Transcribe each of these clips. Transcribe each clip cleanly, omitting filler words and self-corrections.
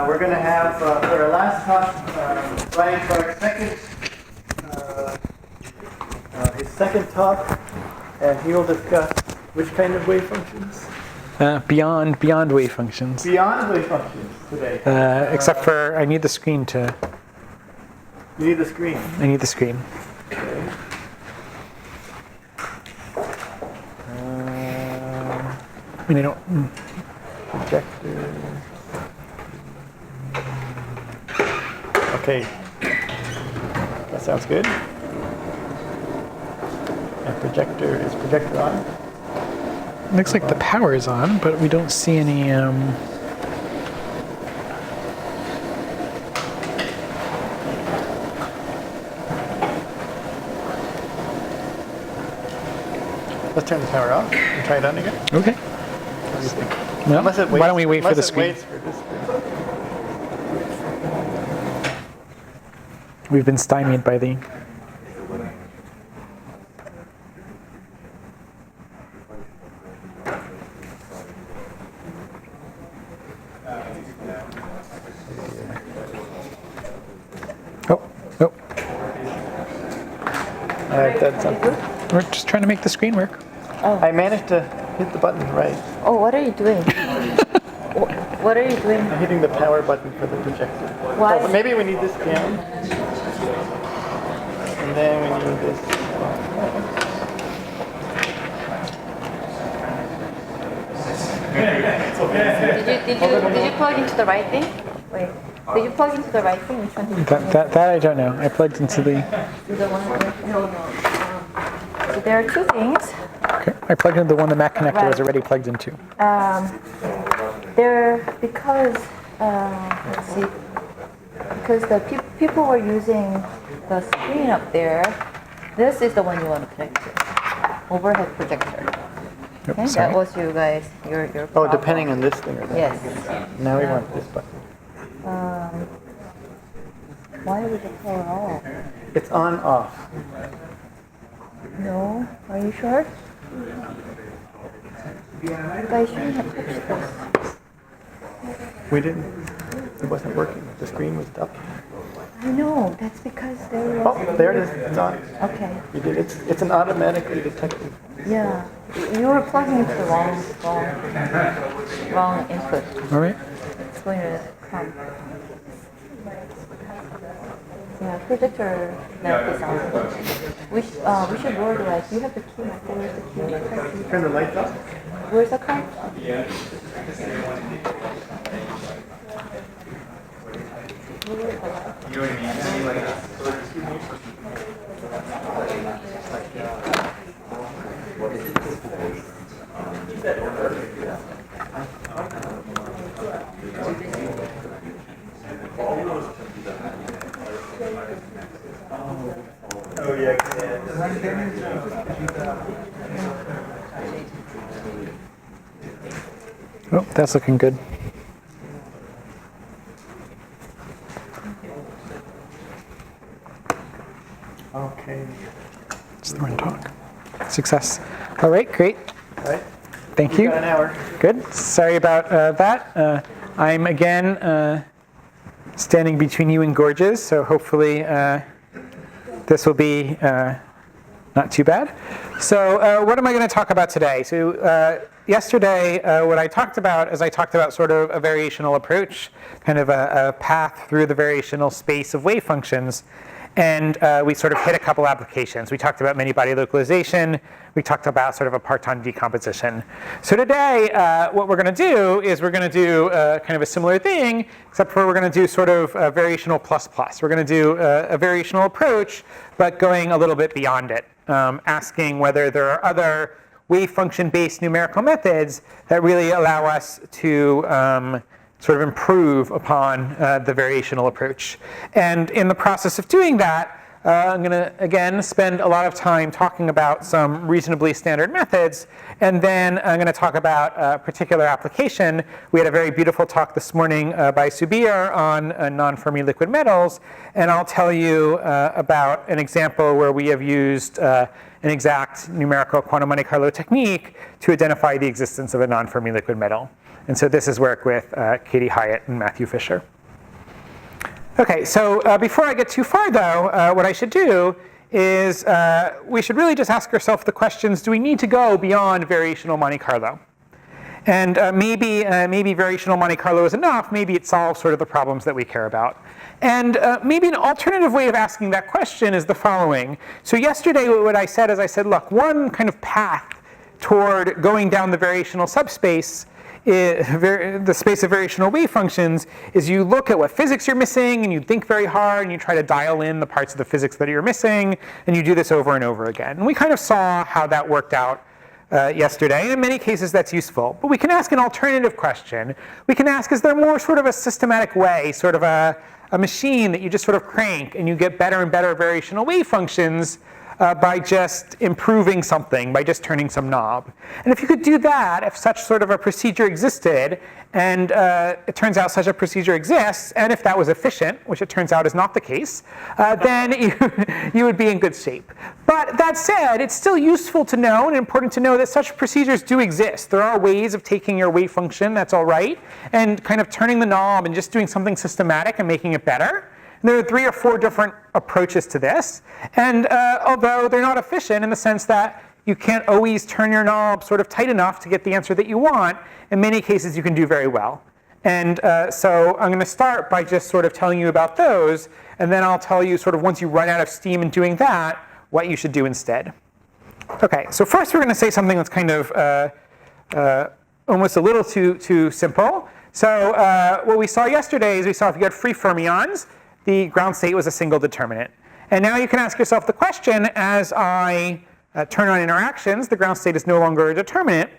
We're going to have, for our last talk, Bryan Clark's his second talk, and he will discuss which kind of wave functions? Beyond wave functions. Beyond wave functions today. Except for, I need the screen to... You need the screen. I need the screen. Okay. I mean, I don't... Projector. Okay. That sounds good. And projector, is projector on? Looks like the power is on, but we don't see any... Let's turn the power off and try it on again. Okay. What do you think? Well, why don't we wait for the screen? We've been stymied by the... Oh. That's something. We're just trying to make the screen work. Oh. I managed to hit the button right. Oh, what are you doing? What are you doing? I'm hitting the power button for the projector. Why? Oh, but maybe we need this down. And then we need this. Did you plug into the right thing? Wait. Did you plug into the right thing? Which one did you plug into? That I don't know. I plugged into the... The one here? No. So there are two things. Okay. I plugged into the one the Mac connector was Right. already plugged into. Because let's see, because the people were using the screen up there. This is the one you want to connect to. Overhead projector. Okay, Oops, sorry. that was you guys. Your Oh, problem. depending on this thing or that. Yes. Now we want this button. Why was the power off? It's on off. No. Are you sure? You guys shouldn't have touched this. We didn't. It wasn't working. The screen was up. I know. That's because there was. Oh, there it is. It's on. Okay. You did. It's an automatically detected. Yeah. You were plugging into the wrong input. All right. It's going to come. Yeah, projector lamp is on. We should lower the light. You have the key. Where's the key? Turn the lights off. Where's the card? Oh yeah. Oh, that's looking good. Okay. It's the right talk. Success. All right, great. All right. Thank you. Got an hour. Good. Sorry about that. I'm again standing between you and gorges, so hopefully this will be not too bad. So what am I going to talk about today? So yesterday, what I talked about is I talked about sort of a variational approach, kind of a path through the variational space of wave functions. And we sort of hit a couple applications. We talked about many body localization. We talked about sort of a parton decomposition. So today, what we're going to do is we're going to do kind of a similar thing, except for we're going to do sort of a variational plus plus. We're going to do a variational approach, but going a little bit beyond it, asking whether there are other wave function-based numerical methods that really allow us to sort of improve upon the variational approach. And in the process of doing that, I'm going to, again, spend a lot of time talking about some reasonably standard methods, and then I'm going to talk about a particular application. We had a very beautiful talk this morning by Subir on non-Fermi liquid metals, and I'll tell you about an example where we have used an exact numerical quantum Monte Carlo technique to identify the existence of a non-Fermi liquid metal. And so this is work with Katie Hyatt and Matthew Fisher. Okay, so before I get too far, though, what I should do is we should really just ask ourselves the questions, do we need to go beyond variational Monte Carlo? And maybe variational Monte Carlo is enough. Maybe it solves sort of the problems that we care about. And maybe an alternative way of asking that question is the following. So yesterday what I said is I said, look, one kind of path toward going down the variational subspace, the space of variational wave functions, is you look at what physics you're missing and you think very hard and you try to dial in the parts of the physics that you're missing, and you do this over and over again. And we kind of saw how that worked out yesterday. And in many cases that's useful. But we can ask an alternative question. We can ask, is there more sort of a systematic way, sort of a machine that you just sort of crank and you get better and better variational wave functions by just improving something, by just turning some knob? And if you could do that, if such sort of a procedure existed, and it turns out such a procedure exists, and if that was efficient, which it turns out is not the case, then you would be in good shape. But that said, it's still useful to know and important to know that such procedures do exist. There are ways of taking your wave function that's all right, and kind of turning the knob and just doing something systematic and making it better. And there are 3 or 4 different approaches to this. And although they're not efficient in the sense that you can't always turn your knob sort of tight enough to get the answer that you want, in many cases you can do very well. And so I'm going to start by just sort of telling you about those, and then I'll tell you sort of once you run out of steam in doing that, what you should do instead. Okay, so first we're going to say something that's kind of almost a little too simple. So what we saw yesterday is we saw if you had free fermions, the ground state was a single determinant. And now you can ask yourself the question, as I turn on interactions, the ground state is no longer a determinant.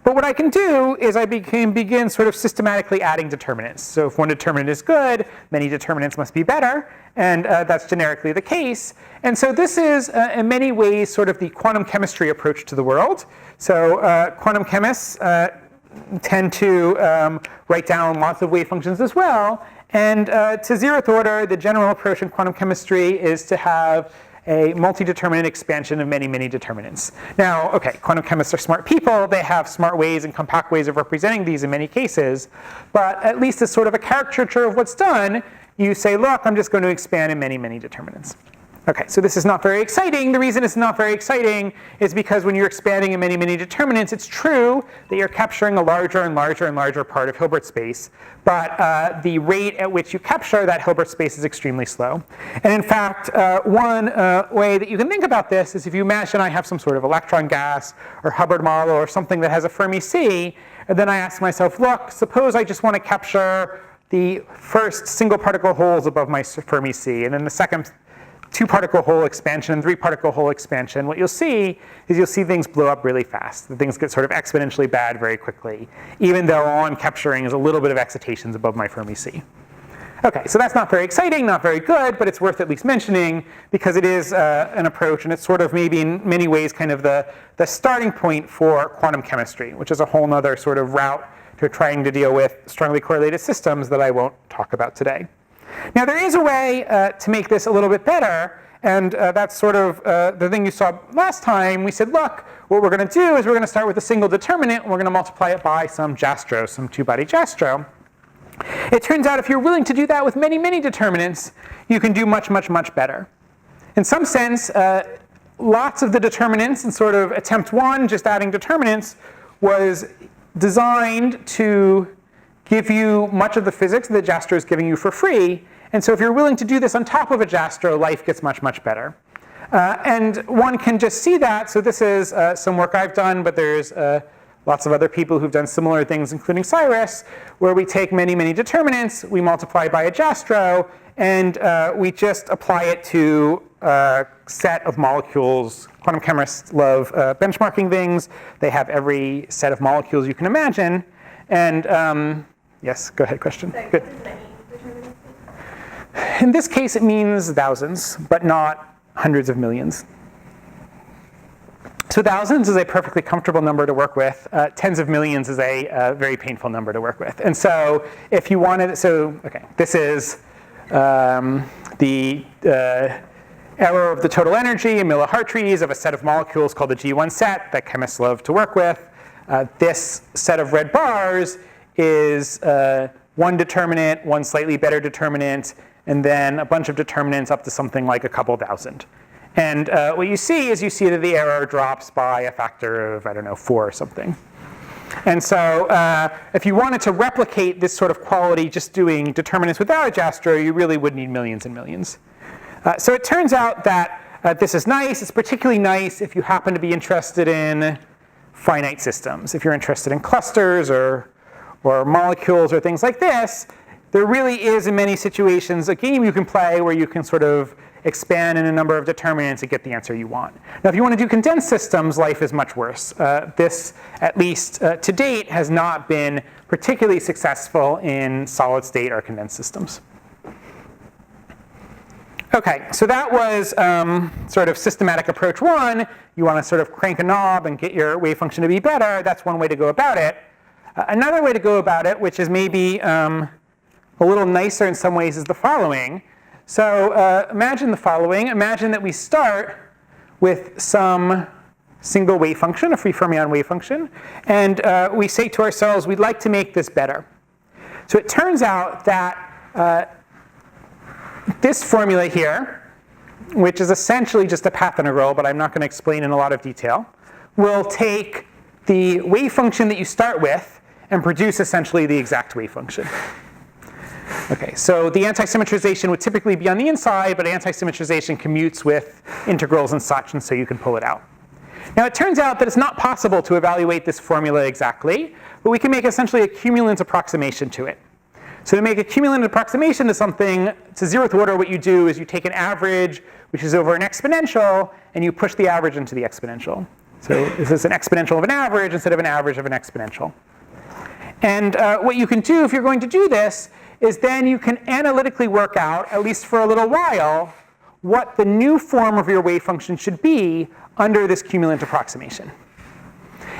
But what I can do is I can begin sort of systematically adding determinants. So if one determinant is good, many determinants must be better. And that's generically the case. And so this is, in many ways, sort of the quantum chemistry approach to the world. So quantum chemists tend to write down lots of wave functions as well. And to 0th order, the general approach in quantum chemistry is to have a multi-determinant expansion of many, many determinants. Now, okay, quantum chemists are smart people. They have smart ways and compact ways of representing these in many cases. But at least as sort of a caricature of what's done, you say, look, I'm just going to expand in many, many determinants. Okay, so this is not very exciting. The reason it's not very exciting is because when you're expanding in many, many determinants, it's true that you're capturing a larger and larger and larger part of Hilbert space. But the rate at which you capture that Hilbert space is extremely slow. And in fact, one way that you can think about this is if you imagine I have some sort of electron gas or Hubbard model or something that has a Fermi C, and then I ask myself, look, suppose I just want to capture the first single particle holes above my Fermi C, and then the second 2-particle hole expansion and 3-particle hole expansion. What you'll see is you'll see things blow up really fast. The things get sort of exponentially bad very quickly, even though all I'm capturing is a little bit of excitations above my Fermi C. Okay, so that's not very exciting, not very good, but it's worth at least mentioning because it is an approach, and it's sort of maybe in many ways kind of the starting point for quantum chemistry, which is a whole other sort of route to trying to deal with strongly correlated systems that I won't talk about today. Now there is a way to make this a little bit better, and that's sort of the thing you saw last time. We said, look, what we're going to do is we're going to start with a single determinant, and we're going to multiply it by some Jastrow, some 2-body Jastrow. It turns out if you're willing to do that with many, many determinants, you can do much, much, much better. In some sense, lots of the determinants in sort of attempt 1, just adding determinants, was designed to give you much of the physics that Jastrow is giving you for free. And so if you're willing to do this on top of a Jastrow, life gets much, much better. And one can just see that. So this is some work I've done, but there's lots of other people who've done similar things, including Cyrus, where we take many, many determinants, we multiply by a Jastrow, and we just apply it to a set of molecules. Quantum chemists love benchmarking things. They have every set of molecules you can imagine. And yes, go ahead, question. So good. In this case, it means thousands, but not hundreds of millions. So thousands is a perfectly comfortable number to work with. Tens of millions is a very painful number to work with. And so if you wanted, so okay, this is the error of the total energy in millihartrees of a set of molecules called the G1 set that chemists love to work with. This set of red bars is one determinant, one slightly better determinant, and then a bunch of determinants up to something like a couple thousand. And what you see is that the error drops by a factor of, I don't know, 4 or something. And so if you wanted to replicate this sort of quality just doing determinants without a Jastrow, you really would need millions and millions. So it turns out that this is nice. It's particularly nice if you happen to be interested in finite systems. If you're interested in clusters or molecules or things like this, there really is in many situations a game you can play where you can sort of expand in a number of determinants and get the answer you want. Now, if you want to do condensed systems, life is much worse. This, at least to date, has not been particularly successful in solid state or condensed systems. OK, so that was sort of systematic approach 1. You want to sort of crank a knob and get your wave function to be better. That's one way to go about it. Another way to go about it, which is maybe a little nicer in some ways, is the following. So imagine the following. Imagine that we start with some single wave function, a free fermion wave function. And we say to ourselves, we'd like to make this better. So it turns out that this formula here, which is essentially just a path integral, but I'm not going to explain in a lot of detail, will take the wave function that you start with and produce essentially the exact wave function. OK, so the anti-symmetrization would typically be on the inside, but anti-symmetrization commutes with integrals and such, and so you can pull it out. Now, it turns out that it's not possible to evaluate this formula exactly, but we can make essentially a cumulant approximation to it. So to make a cumulant approximation to something, to 0th order, what you do is you take an average, which is over an exponential, and you push the average into the exponential. So this is an exponential of an average instead of an average of an exponential. And what you can do if you're going to do this is then you can analytically work out, at least for a little while, what the new form of your wave function should be under this cumulant approximation.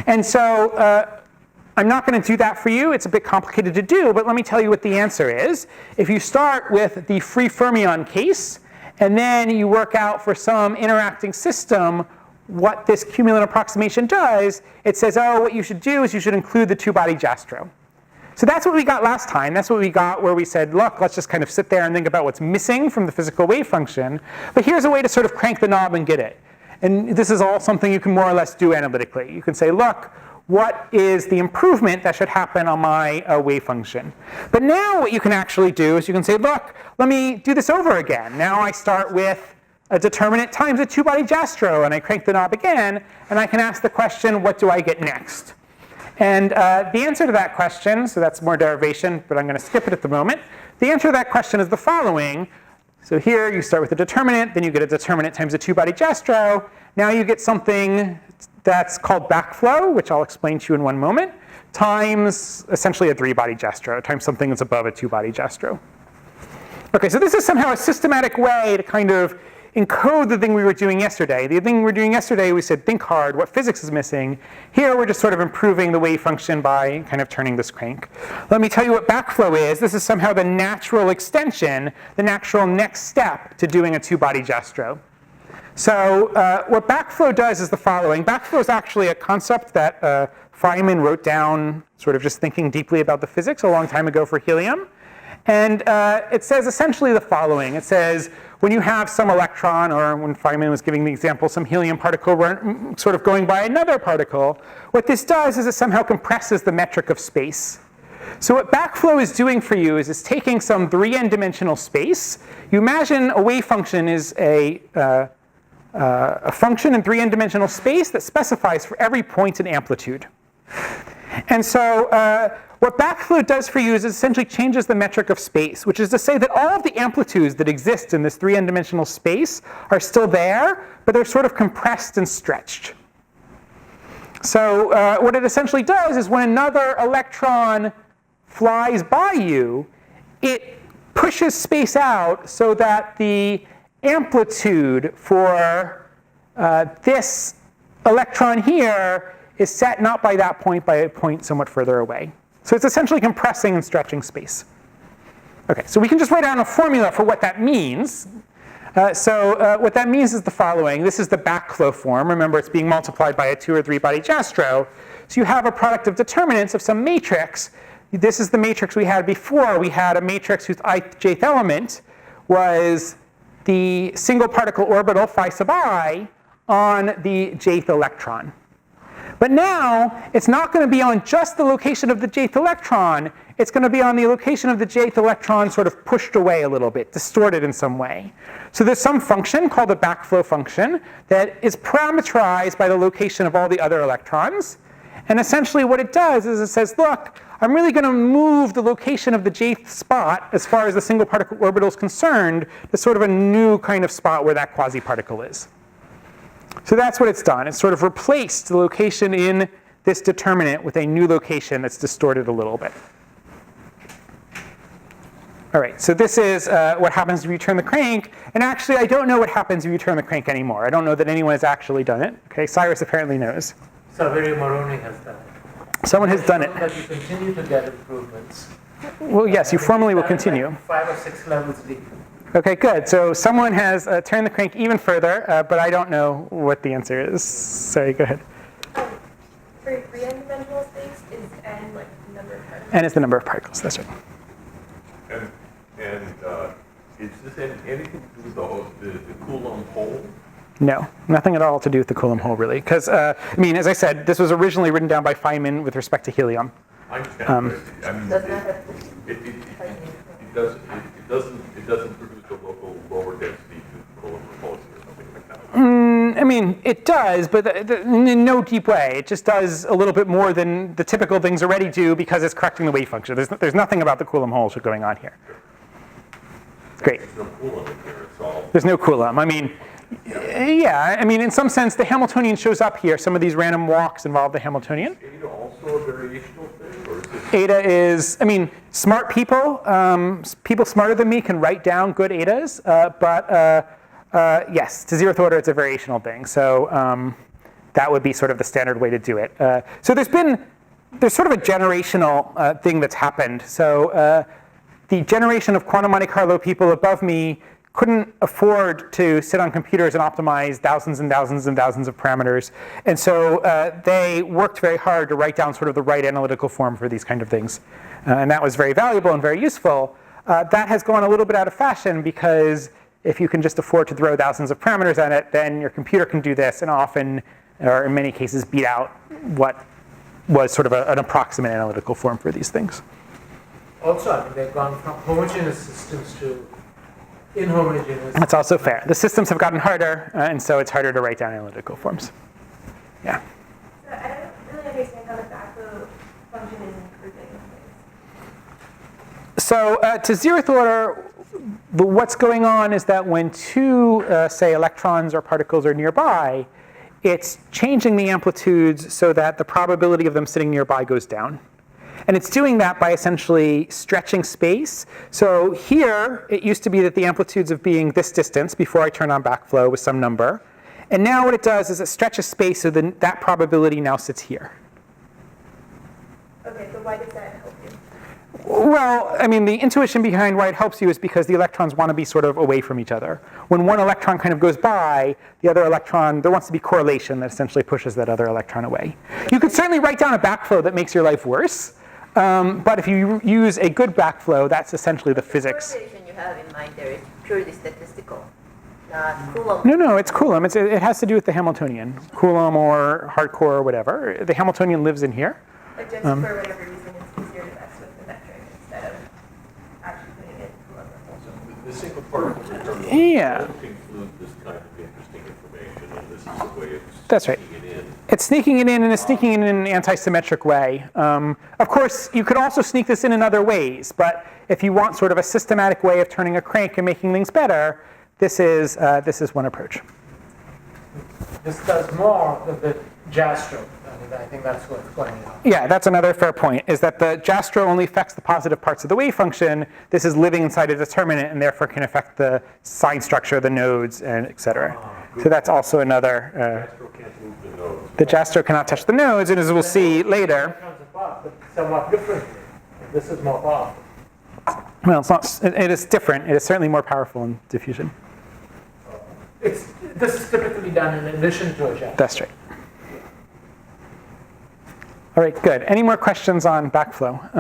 And so I'm not going to do that for you. It's a bit complicated to do, but let me tell you what the answer is. If you start with the free fermion case, and then you work out for some interacting system what this cumulant approximation does, it says, oh, what you should do is you should include the two-body Jastrow. So that's what we got last time. That's what we got where we said, look, let's just kind of sit there and think about what's missing from the physical wave function. But here's a way to sort of crank the knob and get it. And this is all something you can more or less do analytically. You can say, look, what is the improvement that should happen on my wave function? But now what you can actually do is you can say, look, let me do this over again. Now I start with a determinant times a two-body Jastrow, and I crank the knob again, and I can ask the question, what do I get next? And the answer to that question, so that's more derivation, but I'm going to skip it at the moment. The answer to that question is the following. So here you start with a determinant, then you get a determinant times a two-body Jastrow. Now you get something that's called backflow, which I'll explain to you in one moment, times essentially a three-body Jastrow, times something that's above a two-body Jastrow. OK, so this is somehow a systematic way to kind of encode the thing we were doing yesterday. The thing we were doing yesterday, we said, think hard, what physics is missing. Here, we're just sort of improving the wave function by kind of turning this crank. Let me tell you what backflow is. This is somehow the natural extension, the natural next step to doing a two-body Jastrow. So what backflow does is the following. Backflow is actually a concept that Feynman wrote down sort of just thinking deeply about the physics a long time ago for helium. And it says essentially the following. It says when you have some electron, or when Feynman was giving the example, some helium particle sort of going by another particle, what this does is it somehow compresses the metric of space. So what backflow is doing for you is it's taking some 3n dimensional space. You imagine a wave function is a function in 3n dimensional space that specifies for every point an amplitude. And so what backflow does for you is it essentially changes the metric of space, which is to say that all of the amplitudes that exist in this 3n dimensional space are still there, but they're sort of compressed and stretched. So what it essentially does is when another electron flies by you, it pushes space out so that the amplitude for this electron here is set not by that point, by a point somewhat further away. So it's essentially compressing and stretching space. OK, so we can just write down a formula for what that means. What that means is the following. This is the backflow form. Remember, it's being multiplied by a 2 or 3 body Jastrow. So you have a product of determinants of some matrix this is the matrix we had before. We had a matrix whose ijth element was the single particle orbital phi sub I on the jth electron. But now, it's not going to be on just the location of the jth electron. It's going to be on the location of the jth electron sort of pushed away a little bit, distorted in some way. So there's some function called the backflow function that is parameterized by the location of all the other electrons. And essentially what it does is it says, look, I'm really going to move the location of the jth spot as far as the single particle orbital is concerned to sort of a new kind of spot where that quasi-particle is. So that's what it's done. It's sort of replaced the location in this determinant with a new location that's distorted a little bit. All right, so this is what happens if you turn the crank. And actually, I don't know what happens if you turn the crank anymore. I don't know that anyone has actually done it. Okay, Cyrus apparently knows. Saverio Moroni has done it. Someone has done it. That you continue to get improvements. Well, yes, you formally will continue. Like 5 or 6 levels deep. Okay, good. So someone has turned the crank even further, but I don't know what the answer is. Sorry, go ahead. For a 3-dimensional space, is n like the number of particles? N is the number of particles. That's right. And is this anything to do with the Coulomb hole? No, nothing at all to do with the Coulomb hole, really. Because, I mean, as I said, this was originally written down by Feynman with respect to helium. I understand. But, I mean, it doesn't produce a local lower density to Coulomb repulsion or something like that. I mean, it does, but in no deep way. It just does a little bit more than the typical things already do because it's correcting the wave function. There's nothing about the Coulomb hole going on here. Great. There's no Coulomb in here. It's all. There's no Coulomb. I mean, yeah. I mean, in some sense, the Hamiltonian shows up here. Some of these random walks involve the Hamiltonian. Is eta also a variational thing, or is this? Eta is, I mean, smart people, people smarter than me can write down good etas, but yes, to 0th order, it's a variational thing. So that would be sort of the standard way to do it. So there's sort of a generational thing that's happened. So the generation of quantum Monte Carlo people above me couldn't afford to sit on computers and optimize thousands and thousands and thousands of parameters. And so they worked very hard to write down sort of the right analytical form for these kind of things. And that was very valuable and very useful. That has gone a little bit out of fashion because if you can just afford to throw thousands of parameters at it, then your computer can do this and often, or in many cases, beat out what was sort of an approximate analytical form for these things. Also, I mean, they've gone from homogeneous systems to inhomogeneous. That's also fair. The systems have gotten harder, and so it's harder to write down analytical forms. Yeah. So I don't really understand how the backflow function is improving things. So to 0th order, what's going on is that when two, say, electrons or particles are nearby, it's changing the amplitudes so that the probability of them sitting nearby goes down. And it's doing that by essentially stretching space. So here, it used to be that the amplitudes of being this distance before I turn on backflow was some number. And now what it does is it stretches space so then that probability now sits here. Okay, so why does that help you? Well, I mean, the intuition behind why it helps you is because the electrons want to be sort of away from each other. When one electron kind of goes by, the other electron, there wants to be correlation that essentially pushes that other electron away. You could certainly write down a backflow that makes your life worse. But if you use a good backflow, that's essentially the physics. The correlation you have in mind there is purely statistical, not Coulomb. No, it's Coulomb. It has to do with the Hamiltonian. Coulomb or hardcore or whatever. The Hamiltonian lives in here. But just for whatever reason, it's easier to mess with the metric instead of actually putting it in Coulomb. The single particle determinant Yeah. won't include this kind of interesting information, and this is a way of That's right. sneaking it in. It's sneaking it in, and it's sneaking it in an anti-symmetric way. Of course, you could also sneak this in other ways, but if you want sort of a systematic way of turning a crank and making things better, this is one approach. This does more than the Jastro. I mean, I think that's what's going on. Yeah, that's another fair point, is that the Jastro only affects the positive parts of the wave function. This is living inside a determinant and therefore can affect the sign structure, the nodes, and et cetera. So that's also another. Astro can't move the nodes. The Jastro cannot touch the nodes, and as we'll see later. Electrons apart, but somewhat differently. This is more powerful. Well, it's not. It is different. It is certainly more powerful in diffusion. This is typically done in addition to a Jastro. That's right. All right, good. Any more questions on backflow?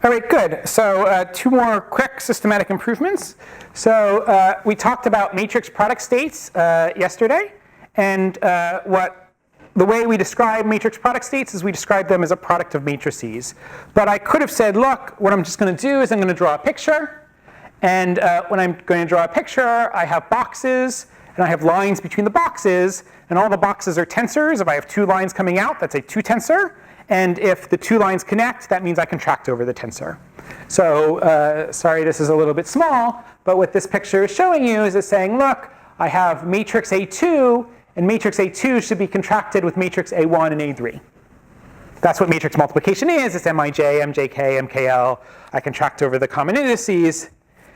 All right, good. So 2 more quick systematic improvements. So we talked about matrix product states yesterday. And the way we describe matrix product states is we describe them as a product of matrices. But I could have said, look, what I'm just going to do is I'm going to draw a picture. And when I'm going to draw a picture, I have boxes. And I have lines between the boxes. And all the boxes are tensors. If I have 2 lines coming out, that's a 2 tensor. And if the 2 lines connect, that means I contract over the tensor. So sorry, this is a little bit small. But what this picture is showing you is it's saying, look, I have matrix A2. And matrix A2 should be contracted with matrix A1 and A3. That's what matrix multiplication is. It's Mij, Mjk, Mkl. I contract over the common indices.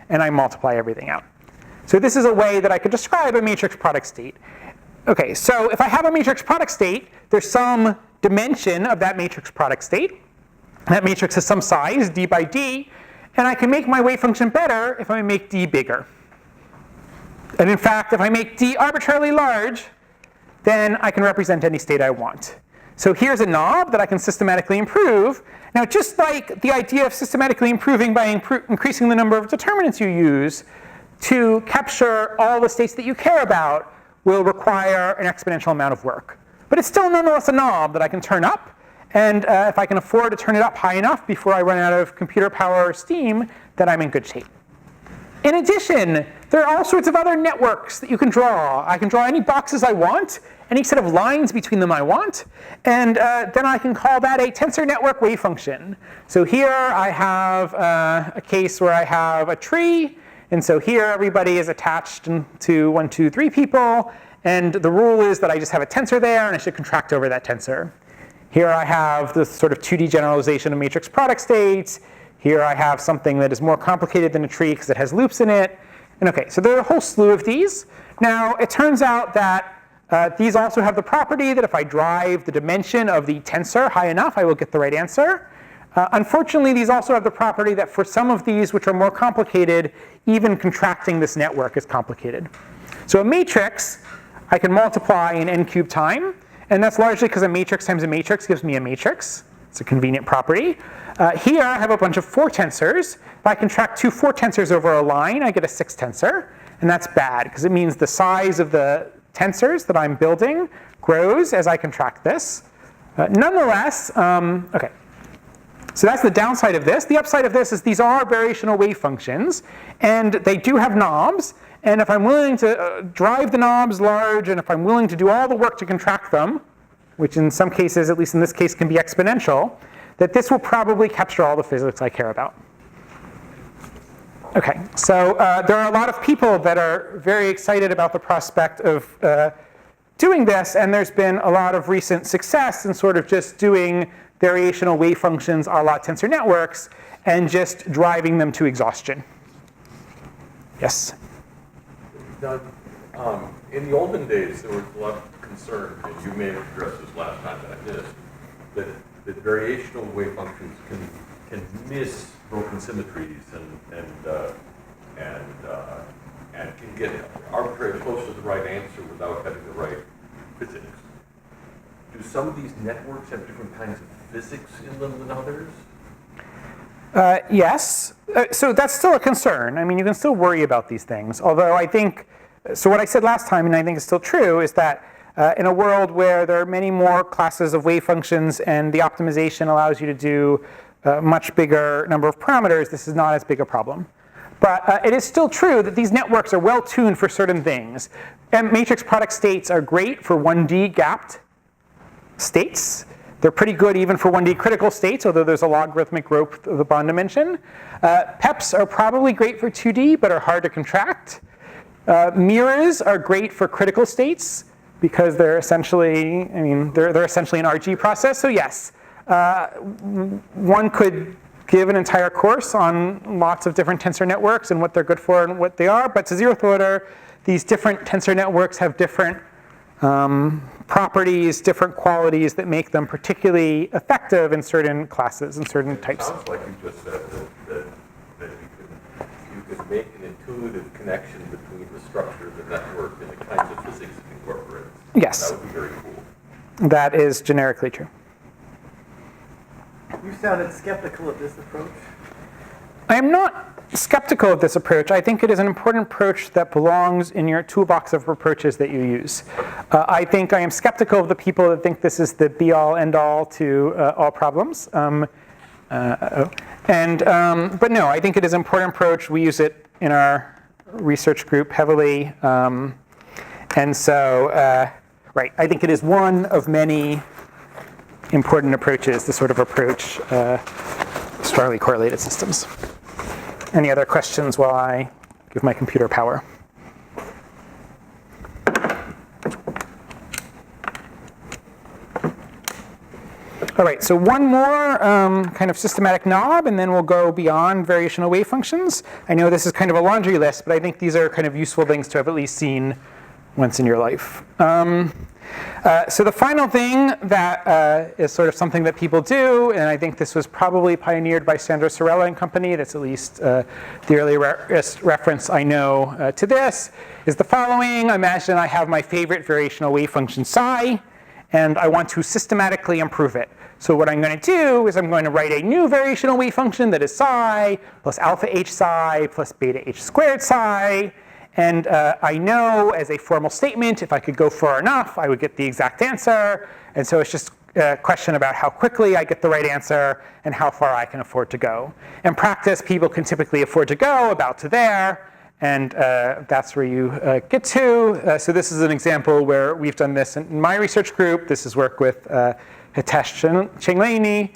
And I multiply everything out. So this is a way that I could describe a matrix product state. OK, so if I have a matrix product state, there's some dimension of that matrix product state. That matrix has some size, d by d. And I can make my wave function better if I make d bigger. And in fact, if I make d arbitrarily large, then I can represent any state I want. So here's a knob that I can systematically improve. Now, just like the idea of systematically improving by increasing the number of determinants you use, to capture all the states that you care about will require an exponential amount of work. But it's still nonetheless a knob that I can turn up. And if I can afford to turn it up high enough before I run out of computer power or steam, then I'm in good shape. In addition, there are all sorts of other networks that you can draw. I can draw any boxes I want, any set of lines between them I want. And then I can call that a tensor network wave function. So here I have a case where I have a tree. And so here everybody is attached to 1, 2, 3 people. And the rule is that I just have a tensor there, and I should contract over that tensor. Here I have this sort of 2D generalization of matrix product states. Here I have something that is more complicated than a tree because it has loops in it. And OK, so there are a whole slew of these. Now, it turns out that these also have the property that if I drive the dimension of the tensor high enough, I will get the right answer. Unfortunately, these also have the property that for some of these which are more complicated, even contracting this network is complicated. So a matrix, I can multiply in n cubed time. And that's largely because a matrix times a matrix gives me a matrix. It's a convenient property. Here I have a bunch of 4 tensors. If I contract 2 4 tensors over a line, I get a 6 tensor. And that's bad, because it means the size of the tensors that I'm building grows as I contract this. Nonetheless, OK. So that's the downside of this. The upside of this is these are variational wave functions. And they do have knobs. And if I'm willing to drive the knobs large, and if I'm willing to do all the work to contract them, which in some cases, at least in this case, can be exponential, that this will probably capture all the physics I care about. OK, so there are a lot of people that are very excited about the prospect of doing this. And there's been a lot of recent success in sort of just doing variational wave functions a la tensor networks and just driving them to exhaustion. Yes? Doug, in the olden days, there was a lot of concern, and you may have addressed this last time that I missed, that variational wave functions can miss broken symmetries and can get arbitrarily close to the right answer without having the right physics. Do some of these networks have different kinds of physics in them than others? Yes. So that's still a concern. I mean, you can still worry about these things. Although I think, so what I said last time, and I think is still true, is that in a world where there are many more classes of wave functions and the optimization allows you to do a much bigger number of parameters, this is not as big a problem. But it is still true that these networks are well tuned for certain things. And matrix product states are great for 1D gapped states. They're pretty good even for 1D critical states, although there's a logarithmic growth of the bond dimension. PEPs are probably great for 2D, but are hard to contract. Mirrors are great for critical states because they're essentially, they're essentially an RG process. So yes, one could give an entire course on lots of different tensor networks and what they're good for and what they are. But to zeroth order, these different tensor networks have different properties, different qualities that make them particularly effective in certain classes and certain types. It sounds like you just said that you could make an intuitive connection between the structure of the network and the kinds of physics it incorporates. Yes. That would be very cool. That is generically true. You sounded skeptical of this approach. I am not skeptical of this approach. I think it is an important approach that belongs in your toolbox of approaches that you use. I think I am skeptical of the people that think this is the be-all, end-all to all problems. But no, I think it is an important approach. We use it in our research group heavily. And so, right, I think it is one of many important approaches, the sort of approach strongly correlated systems. Any other questions while I give my computer power? All right, so one more kind of systematic knob, and then we'll go beyond variational wave functions. I know this is kind of a laundry list, but I think these are kind of useful things to have at least seen once in your life. So the final thing that is sort of something that people do, and I think this was probably pioneered by Sandro Sorella and company, that's at least the earliest reference I know to this, is the following. Imagine I have my favorite variational wave function psi, and I want to systematically improve it. So what I'm going to do is I'm going to write a new variational wave function that is psi plus alpha h psi plus beta h squared psi. And I know as a formal statement, if I could go far enough, I would get the exact answer. And so it's just a question about how quickly I get the right answer and how far I can afford to go. In practice, people can typically afford to go about to there. And that's where you get to. So this is an example where we've done this in my research group. This is work with Hitesh Chengleni.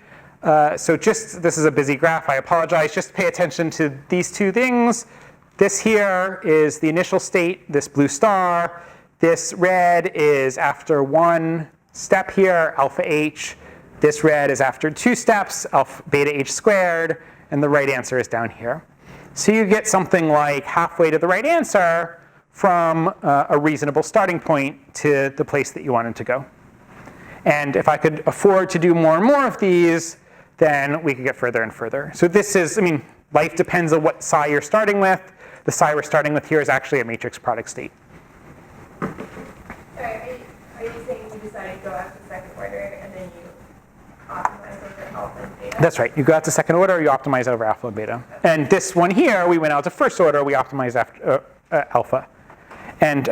So this is a busy graph. I apologize. Just pay attention to these two things. This here is the initial state, this blue star. This red is after one step here, alpha h. This red is after two steps, alpha beta h squared. And the right answer is down here. So you get something like halfway to the right answer from a reasonable starting point to the place that you wanted to go. And if I could afford to do more and more of these, then we could get further and further. So this is, I mean, life depends on what psi you're starting with. The psi we're starting with here is actually a matrix product state. Sorry, are you saying you decided to go out to second order and then you optimize over alpha and beta? That's right. You go out to second order, you optimize over alpha and beta. And this one here, we went out to first order, we optimize after alpha. And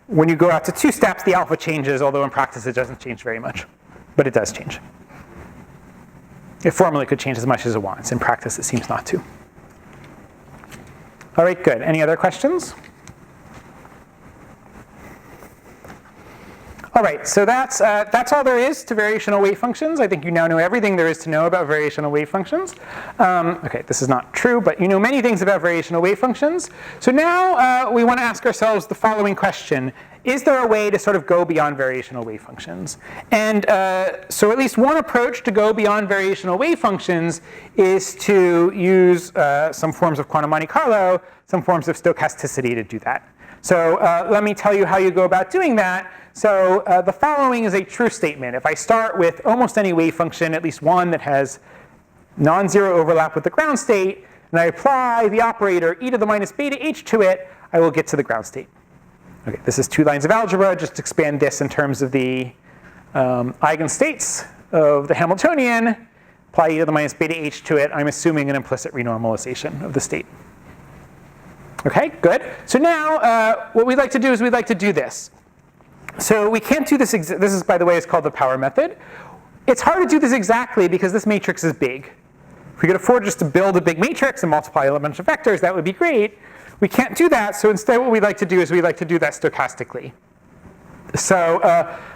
when you go out to two steps, the alpha changes, although in practice it doesn't change very much. But it does change. It formally could change as much as it wants. In practice, it seems not to. All right, good. Any other questions? All right, so that's all there is to variational wave functions. I think you now know everything there is to know about variational wave functions. OK, this is not true, but you know many things about variational wave functions. So now we want to ask ourselves the following question. Is there a way to sort of go beyond variational wave functions? And so at least one approach to go beyond variational wave functions is to use some forms of quantum Monte Carlo, some forms of stochasticity to do that. So let me tell you how you go about doing that. So the following is a true statement. If I start with almost any wave function, at least one that has non-zero overlap with the ground state, and I apply the operator e to the minus beta h to it, I will get to the ground state. Okay, this is 2 lines of algebra. Just expand this in terms of the eigenstates of the Hamiltonian. Apply e to the minus beta h to it. I'm assuming an implicit renormalization of the state. OK, good. So now what we'd like to do is we'd like to do this. So we can't do this. This is, by the way, is called the power method. It's hard to do this exactly because this matrix is big. If we could afford just to build a big matrix and multiply a bunch of vectors, that would be great. We can't do that. So instead what we'd like to do is we'd like to do that stochastically. So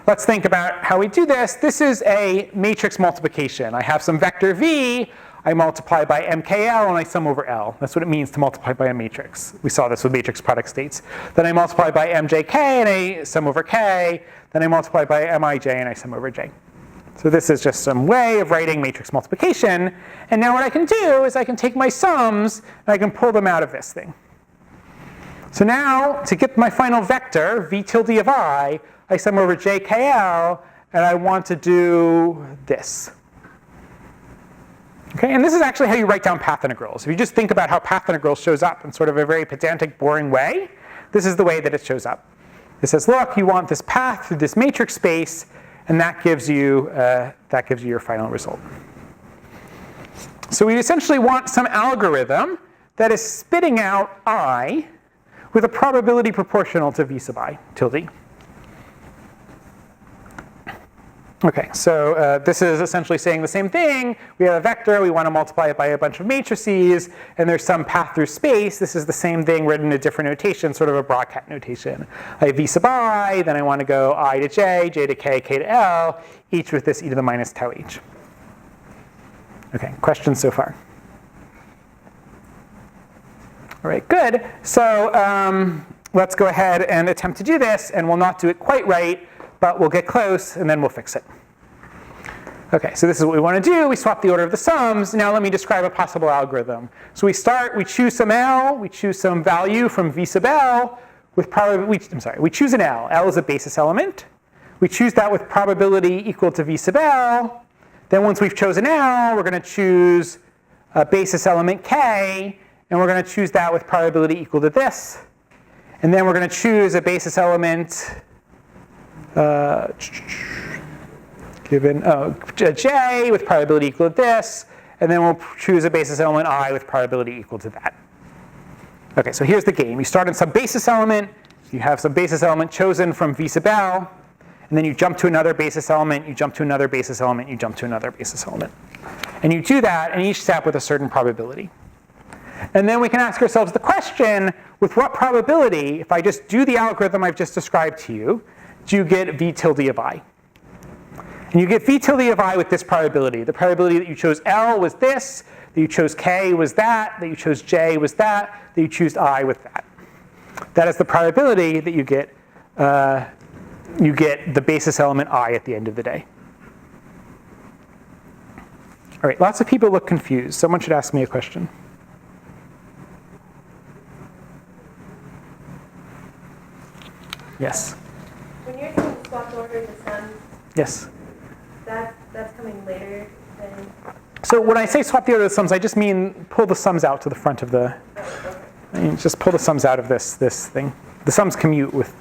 let's think about how we do this. This is a matrix multiplication. I have some vector v. I multiply by mkl, and I sum over L. That's what it means to multiply by a matrix. We saw this with matrix product states. Then I multiply by mjk, and I sum over k. Then I multiply by mij, and I sum over j. So this is just some way of writing matrix multiplication. And now what I can do is I can take my sums, and I can pull them out of this thing. So now, to get my final vector, v tilde of I sum over jkl, and I want to do this. Okay, and this is actually how you write down path integrals. If you just think about how path integral shows up in sort of a very pedantic, boring way, this is the way that it shows up. It says, look, you want this path through this matrix space, and that gives you your final result. So we essentially want some algorithm that is spitting out I with a probability proportional to v sub I tilde. Okay, so this is essentially saying the same thing. We have a vector, we want to multiply it by a bunch of matrices, and there's some path through space. This is the same thing written in a different notation, sort of a broadcat notation. I have v sub I, then I want to go I to j, j to k, k to l, each with this e to the minus tau h. Okay, questions so far? All right, good. So let's go ahead and attempt to do this, and we'll not do it quite right, but we'll get close, and then we'll fix it. Okay, so this is what we want to do. We swap the order of the sums. Now let me describe a possible algorithm. So we start, we choose some L, we choose some value from V sub L with probability, we choose an L. L is a basis element. We choose that with probability equal to V sub L. Then once we've chosen L, we're going to choose a basis element K, and we're going to choose that with probability equal to this. And then we're going to choose a basis element j with probability equal to this, and then we'll choose a basis element I with probability equal to that. Okay, so here's the game. You start on some basis element, you have some basis element chosen from V sub L, and then you jump to another basis element, you jump to another basis element, you jump to another basis element. And you do that in each step with a certain probability. And then we can ask ourselves the question, with what probability, if I just do the algorithm I've just described to you, do you get v tilde of I? And you get v tilde of I with this probability. The probability that you chose L was this, that you chose K was that you chose J was that you chose I with that. That is the probability that you get the basis element I at the end of the day. All right, lots of people look confused. Someone should ask me a question. Yes? When you're saying swap the order of the sums, Yes? that's coming later than. So when I say swap the order of the sums, I just mean pull the sums out to the front of the, I mean, just pull the sums out of this thing. The sums commute with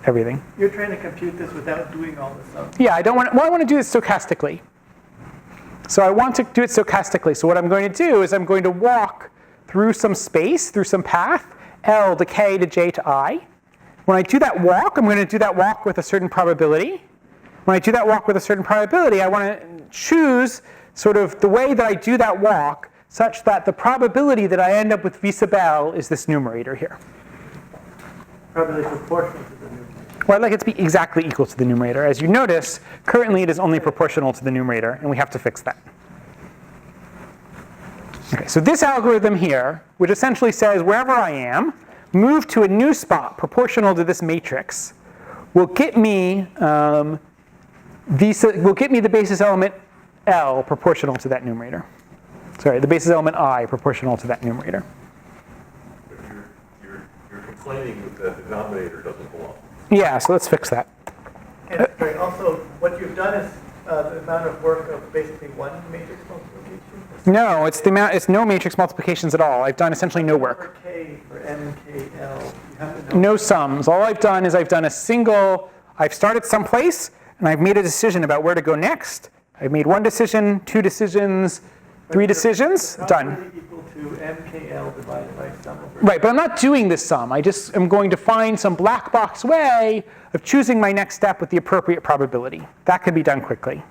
everything. You're trying to compute this without doing all the sums. Yeah, I want to do it stochastically. So I want to do it stochastically. So what I'm going to do is I'm going to walk through some space, through some path, L to K to J to I. When I do that walk, I'm going to do that walk with a certain probability. When I do that walk with a certain probability, I want to choose sort of the way that I do that walk such that the probability that I end up with V sub L is this numerator here. Probably proportional to the numerator. Well, I'd like it to be exactly equal to the numerator. As you notice, currently it is only proportional to the numerator, and we have to fix that. Okay, so this algorithm here, which essentially says wherever I am, move to a new spot proportional to this matrix, will get me the basis element L proportional to that numerator. Sorry, the basis element I proportional to that numerator. But you're complaining that the denominator doesn't belong. Yeah, so let's fix that. And sorry, also, what you've done is the amount of work of basically one matrix multiplication. No, it's no matrix multiplications at all. I've done essentially no work. For K, for M, K, L, you have to know. No sums. All I've done is I've done a single, I've started someplace, and I've made a decision about where to go next. I've made one decision, two decisions, three decisions, done. Probably equal to MKL divided by sum over. Right, but I'm not doing this sum. I just am going to find some black box way of choosing my next step with the appropriate probability. That can be done quickly.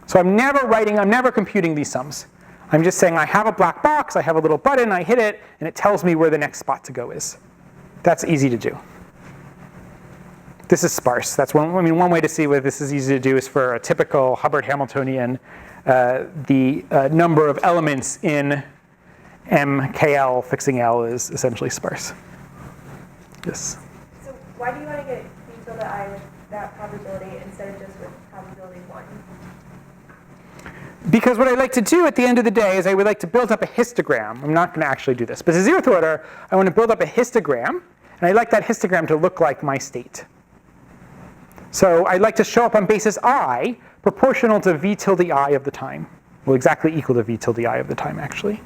So I'm never computing these sums. I'm just saying I have a black box, I have a little button, I hit it, and it tells me where the next spot to go is. That's easy to do. This is sparse. That's one way to see whether this is easy to do is for a typical Hubbard Hamiltonian, the number of elements in MKL fixing L is essentially sparse. Yes? So why do you want to get v tilde I with that probability instead of just with probability 1? Because what I like to do at the end of the day is I would like to build up a histogram. I'm not going to actually do this. But as a zeroth order, I want to build up a histogram. And I'd like that histogram to look like my state. So I'd like to show up on basis I proportional to v tilde I of the time. Well, exactly equal to v tilde I of the time, actually.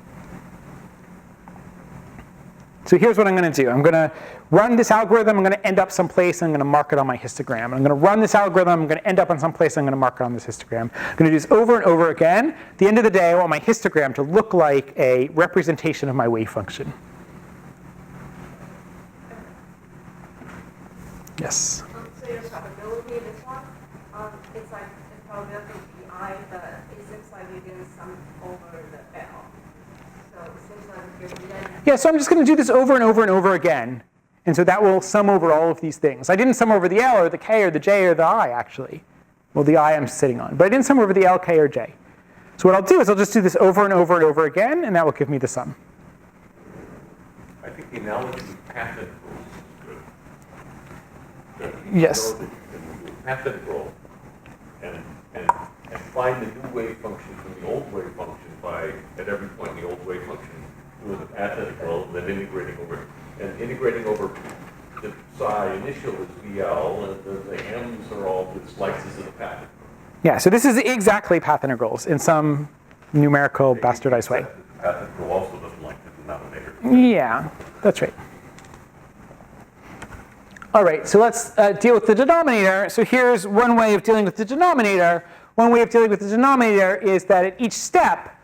So here's what I'm going to do. I'm going to run this algorithm. I'm going to end up someplace. I'm going to mark it on my histogram. I'm going to run this algorithm. I'm going to end up on someplace. I'm going to mark it on this histogram. I'm going to do this over and over again. At the end of the day, I want my histogram to look like a representation of my wave function. Yes? So your probability, this one, it's probability I, but it seems like you're doing some over the L. So it seems like you're then. Yeah, so I'm just going to do this over and over and over again. And so that will sum over all of these things. I didn't sum over the L or the K or the J or the I, actually. Well, the I I'm sitting on. But I didn't sum over the L, K, or J. So what I'll do is I'll just do this over and over and over again, and that will give me the sum. I think the analogy with path integrals is good. Yes. Path integral and find the new wave function from the old wave function by, at every point in the old wave function, doing the path integral, and then integrating over. And integrating over the psi initial is VL, and the m's are all the slices of the path integral. Yeah, so this is exactly path integrals in some numerical bastardized way. The path integral also doesn't like the denominator. Yeah, that's right. All right, so let's deal with the denominator. So here's one way of dealing with the denominator. One way of dealing with the denominator is that at each step,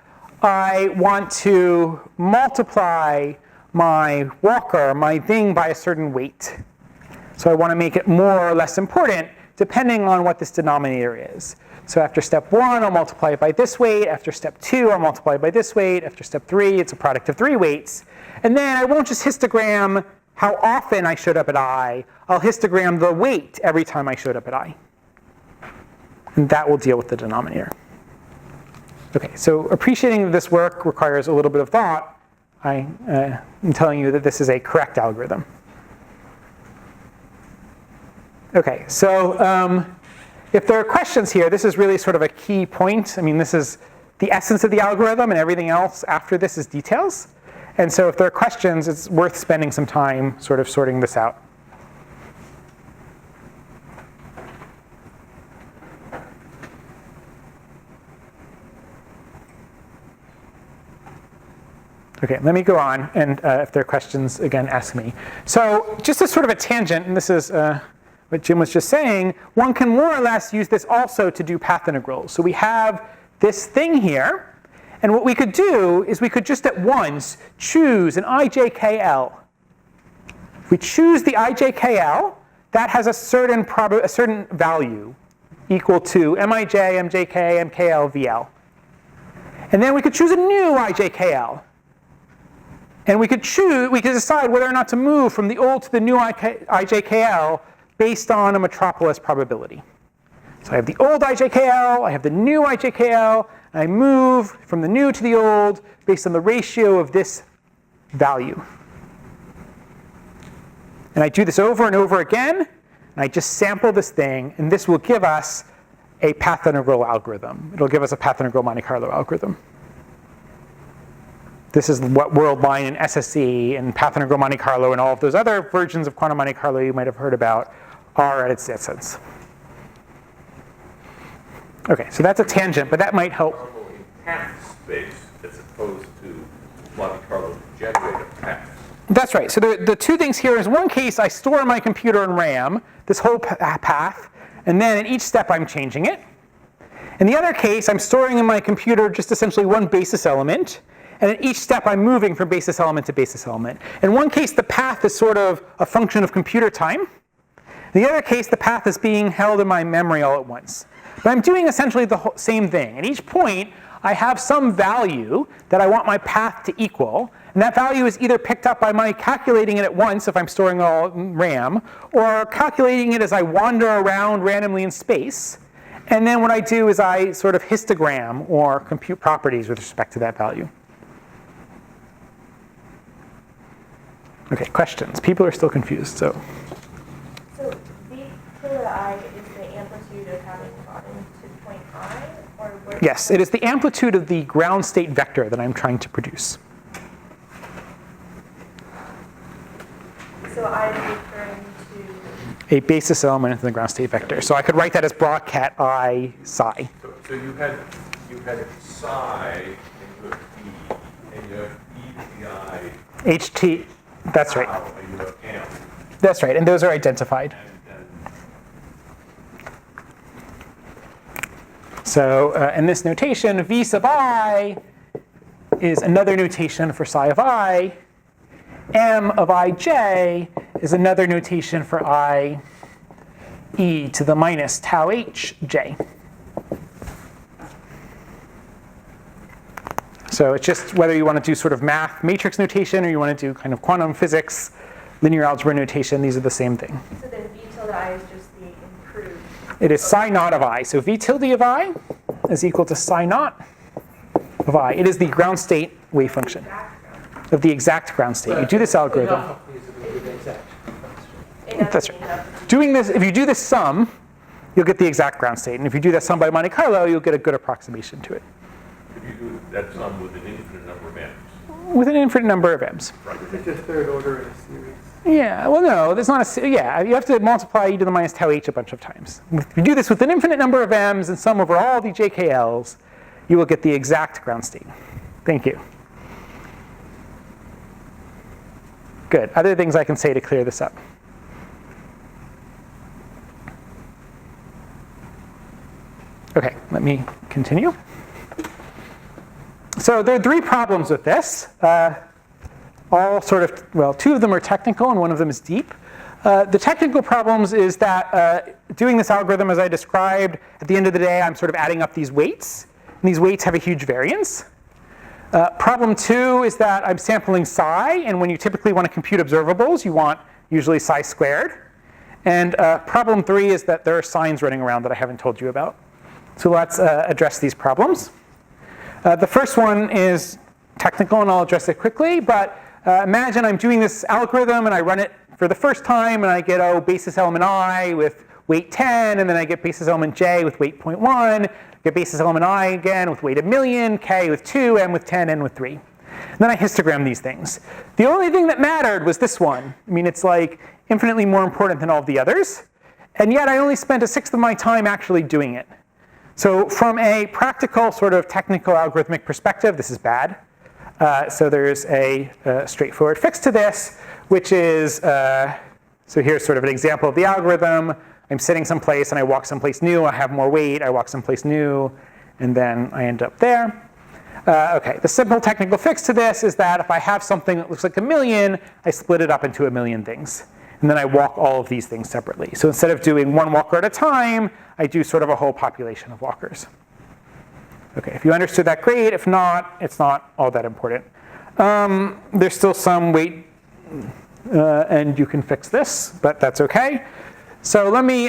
I want to multiply my walker, my thing, by a certain weight. So I want to make it more or less important depending on what this denominator is. So after step 1, I'll multiply it by this weight. After step 2, I'll multiply it by this weight. After step 3, it's a product of 3 weights. And then I won't just histogram how often I showed up at I. I'll histogram the weight every time I showed up at I. And that will deal with the denominator. OK, so appreciating this work requires a little bit of thought. I'm telling you that this is a correct algorithm. OK, so if there are questions here, this is really sort of a key point. I mean, this is the essence of the algorithm, and everything else after this is details. And so if there are questions, it's worth spending some time sort of sorting this out. OK, let me go on. And if there are questions, again, ask me. So just as sort of a tangent, and this is what Jim was just saying, one can more or less use this also to do path integrals. So we have this thing here. And what we could do is we could just at once choose an ijkl. If we choose the ijkl, that has a certain value equal to mij, mjk, mkl, vl. And then we could choose a new ijkl. And we could decide whether or not to move from the old to the new ijkl based on a metropolis probability. So I have the old ijkl, I have the new ijkl, and I move from the new to the old based on the ratio of this value. And I do this over and over again, and I just sample this thing, and this will give us a path integral algorithm. It'll give us a path integral Monte Carlo algorithm. This is what worldline and SSE and path integral Monte Carlo and all of those other versions of quantum Monte Carlo you might have heard about are at its essence. OK, so that's a tangent, but that might help. In path space as opposed to Monte Carlo generated path. That's right. So the two things here is one case I store in my computer in RAM this whole path, and then at each step I'm changing it. In the other case, I'm storing in my computer just essentially one basis element, and at each step I'm moving from basis element to basis element. In one case, the path is sort of a function of computer time. In the other case, the path is being held in my memory all at once. But I'm doing essentially the same thing. At each point, I have some value that I want my path to equal. And that value is either picked up by my calculating it at once if I'm storing all in RAM, or calculating it as I wander around randomly in space. And then what I do is I sort of histogram or compute properties with respect to that value. OK, questions? People are still confused, so. So v to the I is the amplitude of having gotten to point I, or where? Yes, it is the amplitude of the ground state vector that I'm trying to produce. So I is referring to. A basis element in the ground state vector. So I could write that as broad cat I psi. So you had psi into a p, and you have e to the I. HT. That's right. Now, you have M. That's right, and those are identified. And So in this notation, v sub I is another notation for psi of I. M of ij is another notation for I e to the minus tau h j. So it's just whether you want to do sort of math matrix notation or you want to do kind of quantum physics, linear algebra notation, these are the same thing. So then v tilde I is just the improved. It is psi naught of I. So v tilde of I is equal to psi naught of I. It is the ground state wave function of the exact ground state. You do this algorithm. That's right. Doing this, if you do this sum, you'll get the exact ground state. And if you do that sum by Monte Carlo, you'll get a good approximation to it. if you do that sum with an infinite number of M's. With an infinite number of M's. It's just third order in a series. Yeah, well, no, there's not a, yeah, you have to multiply e to the minus tau h a bunch of times. If you do this with an infinite number of M's and sum over all the JKLs, you will get the exact ground state. Thank you. Good. Other things I can say to clear this up? Okay, let me continue. So there are three problems with this. All sort of, well, two of them are technical and one of them is deep. The technical problems is that doing this algorithm as I described, at the end of the day, I'm sort of adding up these weights. And these weights have a huge variance. Problem two is that I'm sampling psi, and when you typically want to compute observables, you want usually psi squared. And problem three is that there are signs running around that I haven't told you about. So let's address these problems. The first one is technical, and I'll address it quickly. But imagine I'm doing this algorithm, and I run it for the first time, and I get, oh, basis element I with weight 10, and then I get basis element j with weight 0.1, get basis element I again with weight 1,000,000, k with 2, m with 10, n with 3. And then I histogram these things. The only thing that mattered was this one. I mean, it's like infinitely more important than all of the others. And yet I only spent 1/6 of my time actually doing it. So from a practical sort of technical algorithmic perspective, this is bad. So there's a straightforward fix to this, which is, so here's sort of an example of the algorithm. I'm sitting someplace and I walk someplace new, I have more weight, I walk someplace new, and then I end up there. Okay, the simple technical fix to this is that if I have something that looks like 1,000,000, I split it up into 1,000,000 things. And then I walk all of these things separately. So instead of doing one walker at a time, I do sort of a whole population of walkers. Okay, if you understood that, great. If not, it's not all that important. There's still some weight, and you can fix this, but that's okay. So let me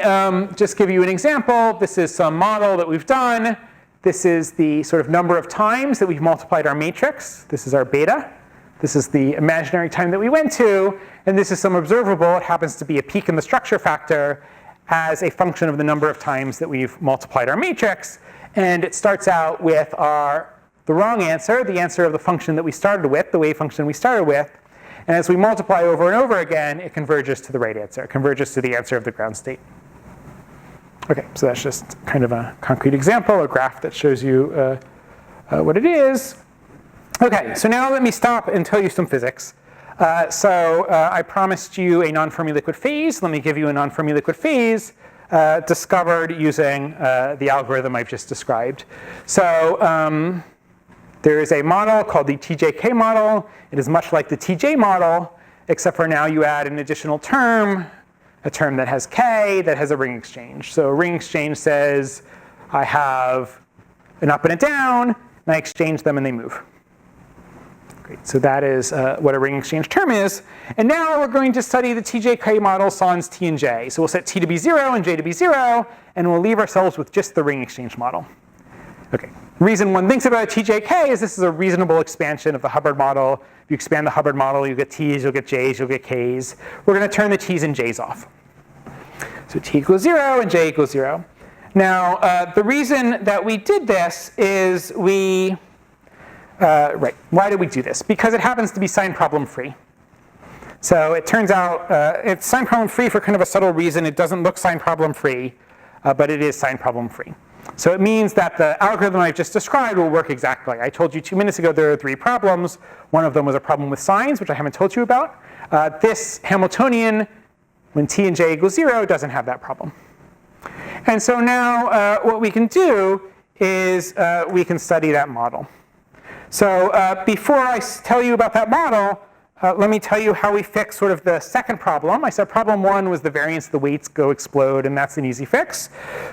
just give you an example. This is some model that we've done. This is the sort of number of times that we've multiplied our matrix. This is our beta. This is the imaginary time that we went to. And this is some observable. It happens to be a peak in the structure factor as a function of the number of times that we've multiplied our matrix. And it starts out with the wrong answer, the answer of the function that we started with, the wave function we started with. And as we multiply over and over again, it converges to the right answer. It converges to the answer of the ground state. Okay, so that's just kind of a concrete example, a graph that shows you what it is. Okay, so now let me stop and tell you some physics. I promised you a non-Fermi liquid phase. Let me give you a non-Fermi liquid phase discovered using the algorithm I've just described. So there is a model called the TJK model. It is much like the TJ model, except for now you add an additional term, a term that has k, that has a ring exchange. So a ring exchange says I have an up and a down, and I exchange them and they move. Great, so that is what a ring exchange term is. And now we're going to study the TJK model sans t and j. So we'll set t to be 0 and j to be 0, and we'll leave ourselves with just the ring exchange model. Okay. Reason one thinks about TJK is this is a reasonable expansion of the Hubbard model. If you expand the Hubbard model, you get t's, you'll get j's, you'll get k's. We're going to turn the t's and j's off. So t equals 0 and j equals 0. Now, the reason that we did this is right. Why did we do this? Because it happens to be sign problem free. So it turns out it's sign problem free for kind of a subtle reason. It doesn't look sign problem free, but it is sign problem free. So it means that the algorithm I've just described will work exactly. I told you 2 minutes ago there are 3 problems. One of them was a problem with signs, which I haven't told you about. This Hamiltonian, when t and j equals 0, doesn't have that problem. And so now what we can do is we can study that model. So before I tell you about that model, let me tell you how we fix sort of the second problem. I said problem 1 was the variance of the weights go explode, and that's an easy fix.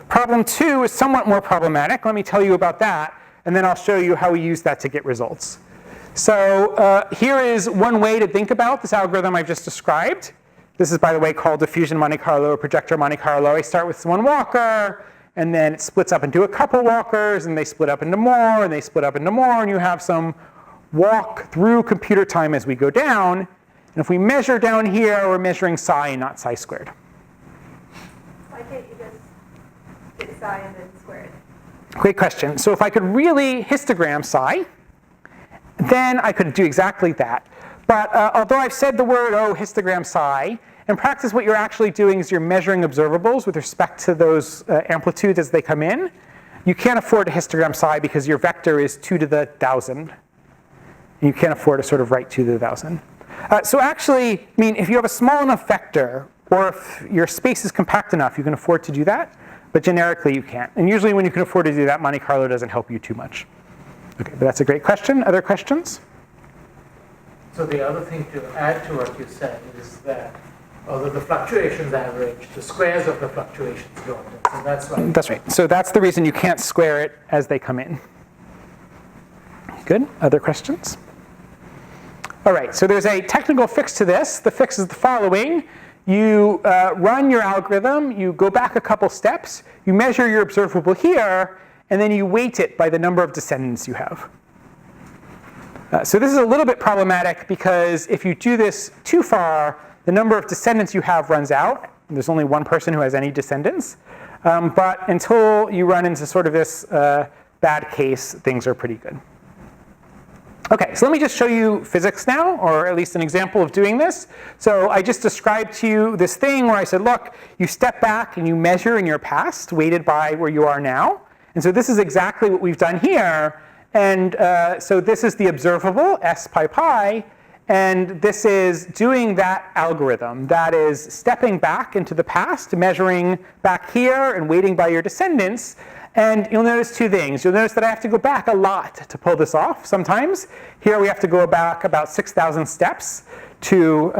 Problem 2 is somewhat more problematic. Let me tell you about that, and then I'll show you how we use that to get results. So here is one way to think about this algorithm I've just described. This is, by the way, called diffusion Monte Carlo or projector Monte Carlo. I start with one walker, and then it splits up into a couple walkers, and they split up into more, and they split up into more, and you have some walk through computer time as we go down. And if we measure down here, we're measuring psi and not psi squared. Why can't you just get psi and then square it? Great question. So if I could really histogram psi, then I could do exactly that. But although I've said the word, histogram psi, in practice what you're actually doing is you're measuring observables with respect to those amplitudes as they come in. You can't afford to histogram psi because your vector is 2 to the 1,000. And you can't afford to sort of write 2 to the 1,000. So actually, I mean, if you have a small enough vector, or if your space is compact enough, you can afford to do that. But generically, you can't. And usually when you can afford to do that, Monte Carlo doesn't help you too much. Okay, but that's a great question. Other questions? So the other thing to add to what you said is that although the fluctuations average, the squares of the fluctuations don't. So that's why. That's right. So that's the reason you can't square it as they come in. Good. Other questions? All right, so there's a technical fix to this. The fix is the following. You run your algorithm, you go back a couple steps, you measure your observable here, and then you weight it by the number of descendants you have. So this is a little bit problematic because if you do this too far, the number of descendants you have runs out. There's only one person who has any descendants. But until you run into sort of this bad case, things are pretty good. Okay, so let me just show you physics now, or at least an example of doing this. So I just described to you this thing where I said, look, you step back and you measure in your past, weighted by where you are now. And so this is exactly what we've done here. And so this is the observable, S pi pi. And this is doing that algorithm. That is stepping back into the past, measuring back here and weighting by your descendants. And you'll notice two things. You'll notice that I have to go back a lot to pull this off sometimes. Here we have to go back about 6,000 steps to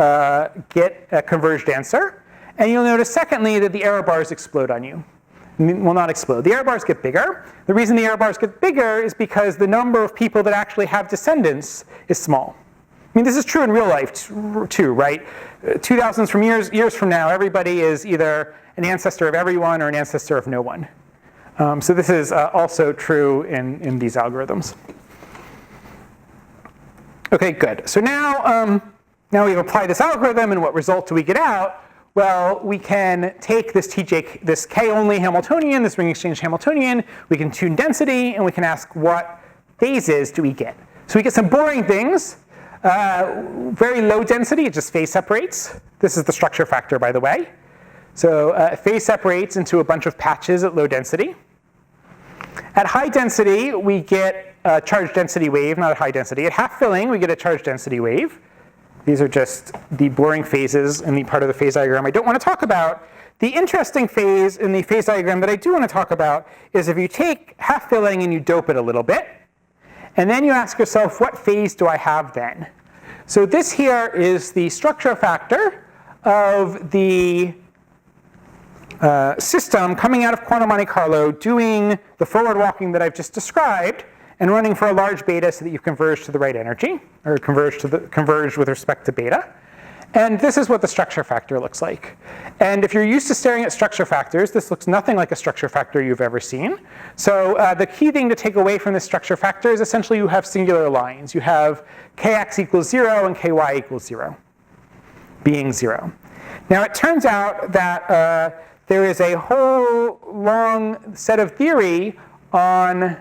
get a converged answer. And you'll notice, secondly, that the error bars explode on you. Well, not explode. The error bars get bigger. The reason the error bars get bigger is because the number of people that actually have descendants is small. I mean, this is true in real life too, right? 2,000 years from now, everybody is either an ancestor of everyone or an ancestor of no one. So this is also true in these algorithms. Okay, good. So now we've applied this algorithm, and what result do we get out? Well, we can take this this k-only Hamiltonian, this ring exchange Hamiltonian, we can tune density, and we can ask what phases do we get. So we get some boring things. Very low density, it just phase separates. This is the structure factor, by the way. So phase separates into a bunch of patches at low density. At high density, we get a charge density wave, not at high density. At half filling, we get a charge density wave. These are just the boring phases in the part of the phase diagram I don't want to talk about. The interesting phase in the phase diagram that I do want to talk about is if you take half filling and you dope it a little bit, and then you ask yourself, what phase do I have then? So this here is the structure factor of the system coming out of quantum Monte Carlo, doing the forward walking that I've just described, and running for a large beta so that you converge to the right energy, or converge with respect to beta. And this is what the structure factor looks like. And if you're used to staring at structure factors, this looks nothing like a structure factor you've ever seen. So the key thing to take away from this structure factor is essentially you have singular lines. You have kx equals 0 and ky equals 0, being 0. Now it turns out that there is a whole long set of theory on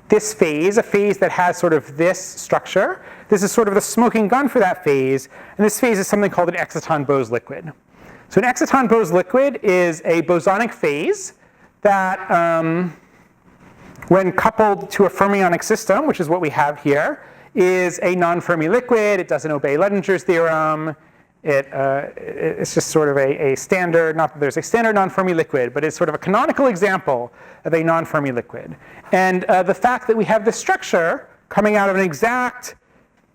this phase, a phase that has sort of this structure. This is sort of the smoking gun for that phase. And this phase is something called an exciton-Bose liquid. So an exciton-Bose liquid is a bosonic phase that, when coupled to a fermionic system, which is what we have here, is a non-Fermi liquid. It doesn't obey Lediger's theorem. It's just sort of a standard, not that there's a standard non-Fermi liquid, but it's sort of a canonical example of a non-Fermi liquid. And the fact that we have this structure coming out of an exact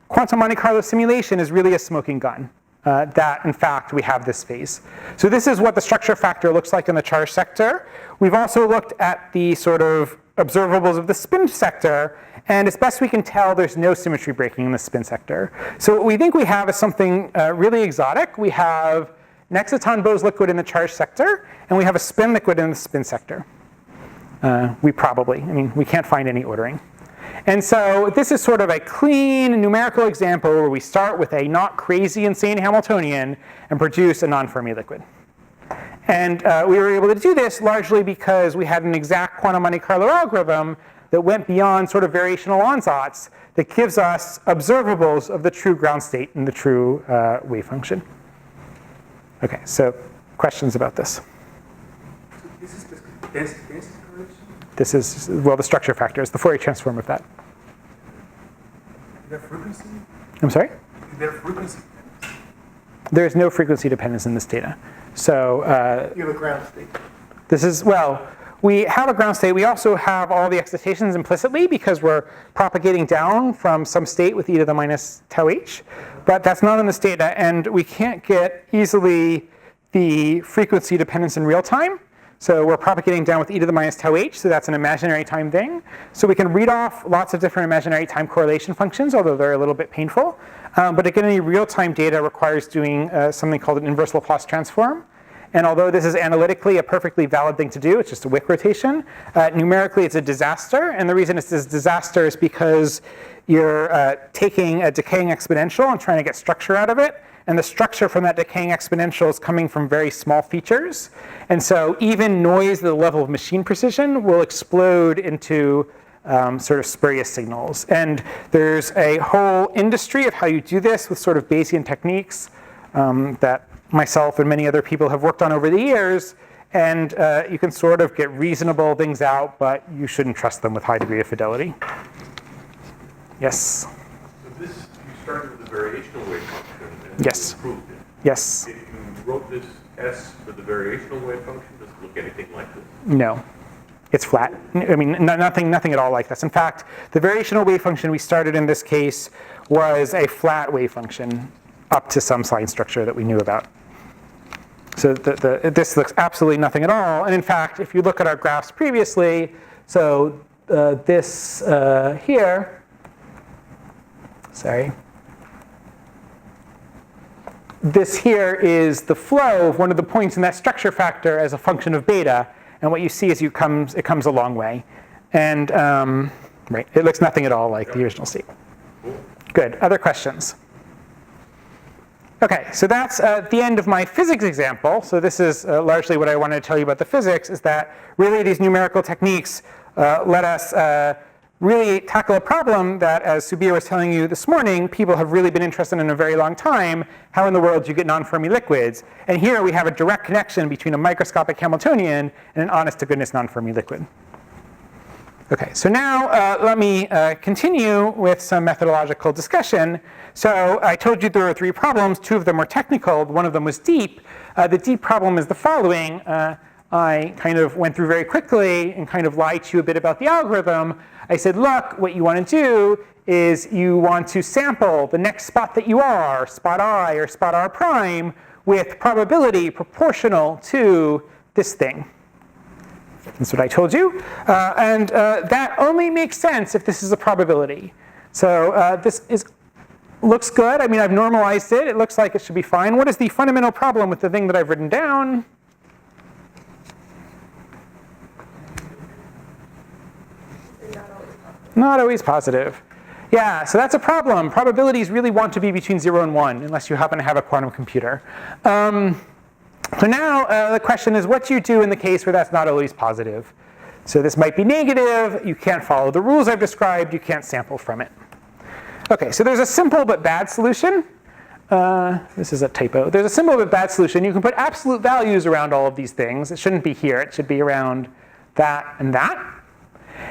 quantum Monte Carlo simulation is really a smoking gun. That, in fact, we have this phase. So this is what the structure factor looks like in the charge sector. We've also looked at the sort of observables of the spin sector, and as best we can tell, there's no symmetry breaking in the spin sector. So what we think we have is something really exotic. We have an exciton Bose liquid in the charge sector, and we have a spin liquid in the spin sector. We can't find any ordering. And so this is sort of a clean numerical example where we start with a not crazy insane Hamiltonian and produce a non-Fermi liquid. And we were able to do this largely because we had an exact quantum Monte Carlo algorithm that went beyond sort of variational ansatz that gives us observables of the true ground state and the true wave function. Okay, so questions about this? This is the density correction? This is, well, the structure factor is the Fourier transform of that. Is there frequency? I'm sorry? Is there frequency? There is no frequency dependence in this data. So You have a ground state. this is, well, we have a ground state. We also have all the excitations implicitly because we're propagating down from some state with e to the minus tau h. But that's not in this data, and we can't get easily the frequency dependence in real time. So we're propagating down with e to the minus tau h, so that's an imaginary time thing. So we can read off lots of different imaginary time correlation functions, although they're a little bit painful. But to get any real-time data requires doing something called an inverse Laplace transform. And although this is analytically a perfectly valid thing to do, it's just a Wick rotation, numerically it's a disaster. And the reason it's a disaster is because you're taking a decaying exponential and trying to get structure out of it. And the structure from that decaying exponential is coming from very small features. And so even noise at the level of machine precision will explode into sort of spurious signals. And there's a whole industry of how you do this with sort of Bayesian techniques that myself and many other people have worked on over the years. And you can sort of get reasonable things out, but you shouldn't trust them with high degree of fidelity. Yes? So this, you started with the variational wave function and Yes. you improved it. Yes? If you wrote this S for the variational wave function, does it look anything like this? No. It's flat. I mean, nothing at all like this. In fact, the variational wave function we started in this case was a flat wave function up to some sign structure that we knew about. So this looks absolutely nothing at all. And in fact, if you look at our graphs previously, so this here, sorry. This here is the flow of one of the points in that structure factor as a function of beta. And what you see is it comes a long way. And right, it looks nothing at all like the original state. Good. Other questions? OK, so that's the end of my physics example. So this is largely what I wanted to tell you about the physics, is that really these numerical techniques let us really tackle a problem that, as Subir was telling you this morning, people have really been interested in a very long time. How in the world do you get non-Fermi liquids? And here we have a direct connection between a microscopic Hamiltonian and an honest-to-goodness non-Fermi liquid. OK, so now let me continue with some methodological discussion. So I told you there were 3 problems. 2 of them were technical. One of them was deep. The deep problem is the following. I kind of went through very quickly and kind of lied to you a bit about the algorithm. I said, look, what you want to do is you want to sample the next spot that you are, spot I or spot R prime, with probability proportional to this thing. That's what I told you. And that only makes sense if this is a probability. So this looks good. I mean, I've normalized it. It looks like it should be fine. What is the fundamental problem with the thing that I've written down? Not always positive. Yeah, so that's a problem. Probabilities really want to be between 0 and 1, unless you happen to have a quantum computer. So now the question is, what do you do in the case where that's not always positive? So this might be negative. You can't follow the rules I've described. You can't sample from it. OK, so there's a simple but bad solution. This is a typo. There's a simple but bad solution. You can put absolute values around all of these things. It shouldn't be here. It should be around that and that.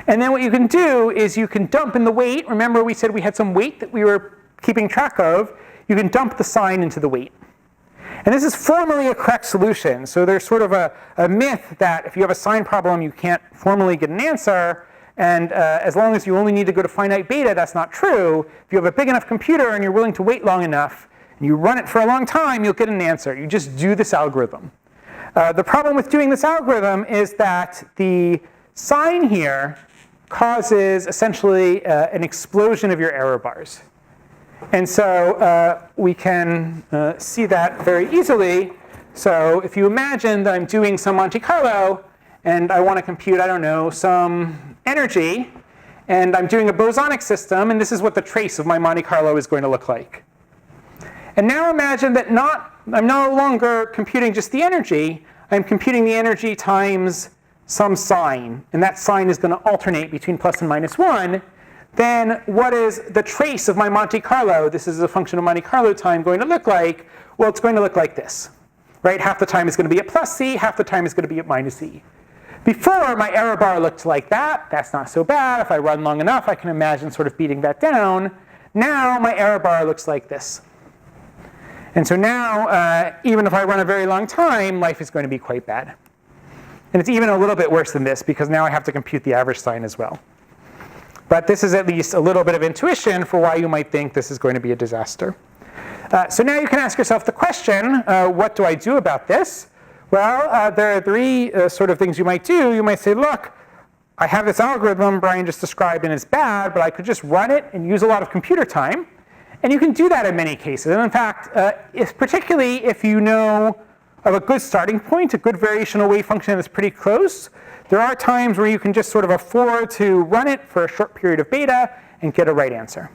And then what you can do is you can dump in the weight. Remember we said we had some weight that we were keeping track of. You can dump the sign into the weight. And this is formally a correct solution. So there's sort of a myth that if you have a sign problem, you can't formally get an answer. And as long as you only need to go to finite beta, that's not true. If you have a big enough computer and you're willing to wait long enough, and you run it for a long time, you'll get an answer. You just do this algorithm. The problem with doing this algorithm is that the sign here causes essentially an explosion of your error bars. And so we can see that very easily. So if you imagine that I'm doing some Monte Carlo, and I want to compute, I don't know, some energy, and I'm doing a bosonic system, and this is what the trace of my Monte Carlo is going to look like. And now imagine that I'm no longer computing just the energy, I'm computing the energy times some sign, and that sign is going to alternate between plus and minus 1. Then what is the trace of my Monte Carlo, this is a function of Monte Carlo time, going to look like? Well, it's going to look like this. Right? Half the time is going to be at plus c, half the time is going to be at minus e. Before, my error bar looked like that. That's not so bad. If I run long enough, I can imagine sort of beating that down. Now my error bar looks like this. And so now, even if I run a very long time, life is going to be quite bad. And it's even a little bit worse than this, because now I have to compute the average sign as well. But this is at least a little bit of intuition for why you might think this is going to be a disaster. So now you can ask yourself the question, what do I do about this? Well, there are three sort of things you might do. You might say, look, I have this algorithm Bryan just described, and it's bad, but I could just run it and use a lot of computer time. And you can do that in many cases. And in fact, particularly if you know of a good starting point, a good variational wave function that's pretty close, there are times where you can just sort of afford to run it for a short period of beta and get a right answer.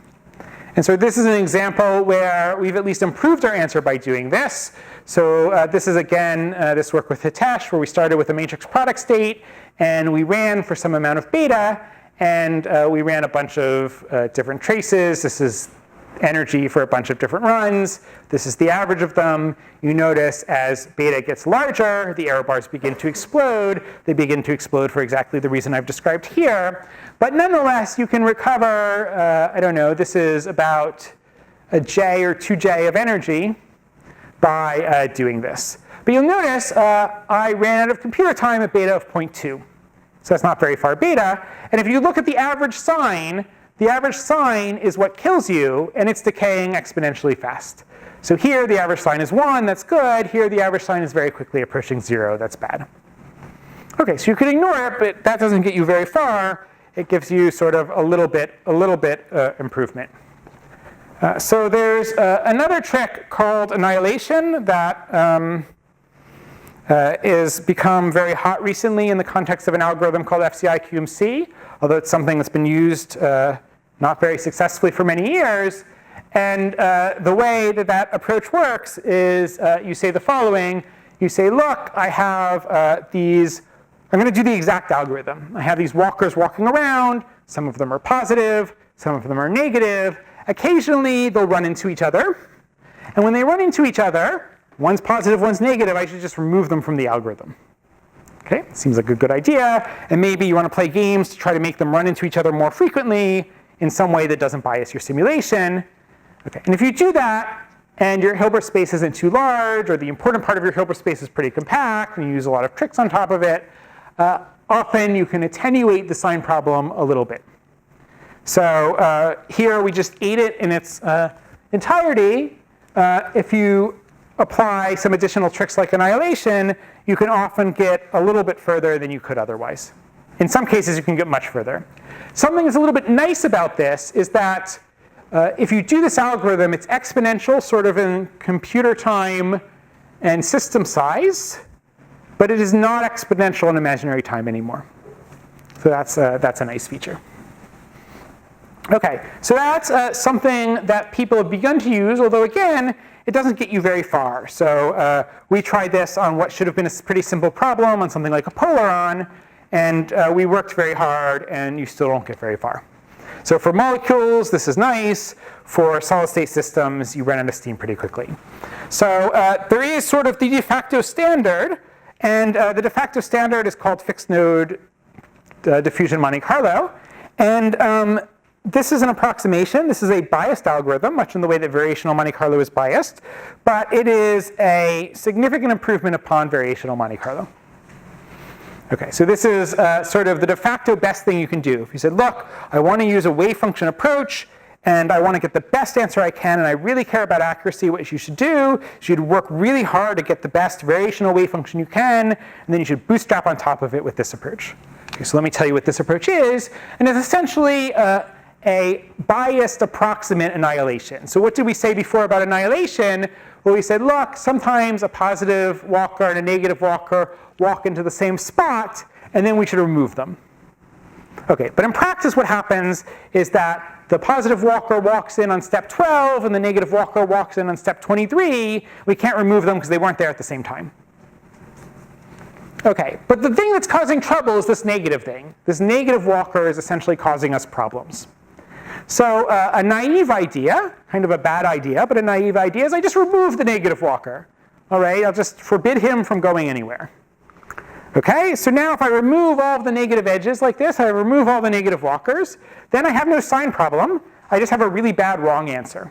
And so this is an example where we've at least improved our answer by doing this. So this is, again, this work with Hitesh, where we started with a matrix product state, and we ran for some amount of beta, and we ran a bunch of different traces. This is energy for a bunch of different runs. This is the average of them. You notice as beta gets larger, the error bars begin to explode. They begin to explode for exactly the reason I've described here. But nonetheless, you can recover, I don't know, this is about a J or 2J of energy by doing this. But you'll notice I ran out of computer time at beta of 0.2. So that's not very far beta. And if you look at the average sign is what kills you, and it's decaying exponentially fast. So here, the average sign is 1. That's good. Here, the average sign is very quickly approaching 0. That's bad. OK, so you could ignore it, but that doesn't get you very far. It gives you sort of a little bit improvement. So there's another trick called Annihilation that is become very hot recently in the context of an algorithm called FCI QMC, although it's something that's been used not very successfully for many years. And the way that approach works is you say the following. You say, look, I have these. I'm going to do the exact algorithm. I have these walkers walking around. Some of them are positive. Some of them are negative. Occasionally, they'll run into each other. And when they run into each other, one's positive, one's negative, I should just remove them from the algorithm. OK, seems like a good idea. And maybe you want to play games to try to make them run into each other more frequently in some way that doesn't bias your simulation. OK, and if you do that, and your Hilbert space isn't too large, or the important part of your Hilbert space is pretty compact, and you use a lot of tricks on top of it, often you can attenuate the sign problem a little bit. So here we just ate it in its entirety. If you apply some additional tricks like Annihilation, you can often get a little bit further than you could otherwise. In some cases, you can get much further. Something that's a little bit nice about this is that if you do this algorithm, it's exponential sort of in computer time and system size, but it is not exponential in imaginary time anymore. So that's a nice feature. OK, so that's something that people have begun to use, although again, it doesn't get you very far. So we tried this on what should have been a pretty simple problem on something like a polaron, and we worked very hard, and you still don't get very far. So for molecules, this is nice. For solid-state systems, you run out of steam pretty quickly. So there is sort of the de facto standard, and the de facto standard is called fixed node diffusion Monte Carlo. And this is an approximation. This is a biased algorithm, much in the way that variational Monte Carlo is biased. But it is a significant improvement upon variational Monte Carlo. Okay, so this is sort of the de facto best thing you can do. If you said, look, I want to use a wave function approach, and I want to get the best answer I can, and I really care about accuracy, what you should do is you should work really hard to get the best variational wave function you can, and then you should bootstrap on top of it with this approach. Okay, so let me tell you what this approach is. And it's essentially a biased approximate annihilation. So what did we say before about annihilation? Well, we said, look, sometimes a positive walker and a negative walker walk into the same spot, and then we should remove them. Okay, but in practice what happens is that the positive walker walks in on step 12 and the negative walker walks in on step 23. We can't remove them because they weren't there at the same time. Okay, but the thing that's causing trouble is this negative thing. This negative walker is essentially causing us problems. So a naive idea, kind of a bad idea, but a naive idea is I just remove the negative walker. All right, I'll just forbid him from going anywhere. Okay, so now if I remove all of the negative edges like this, I remove all the negative walkers, then I have no sign problem. I just have a really bad wrong answer.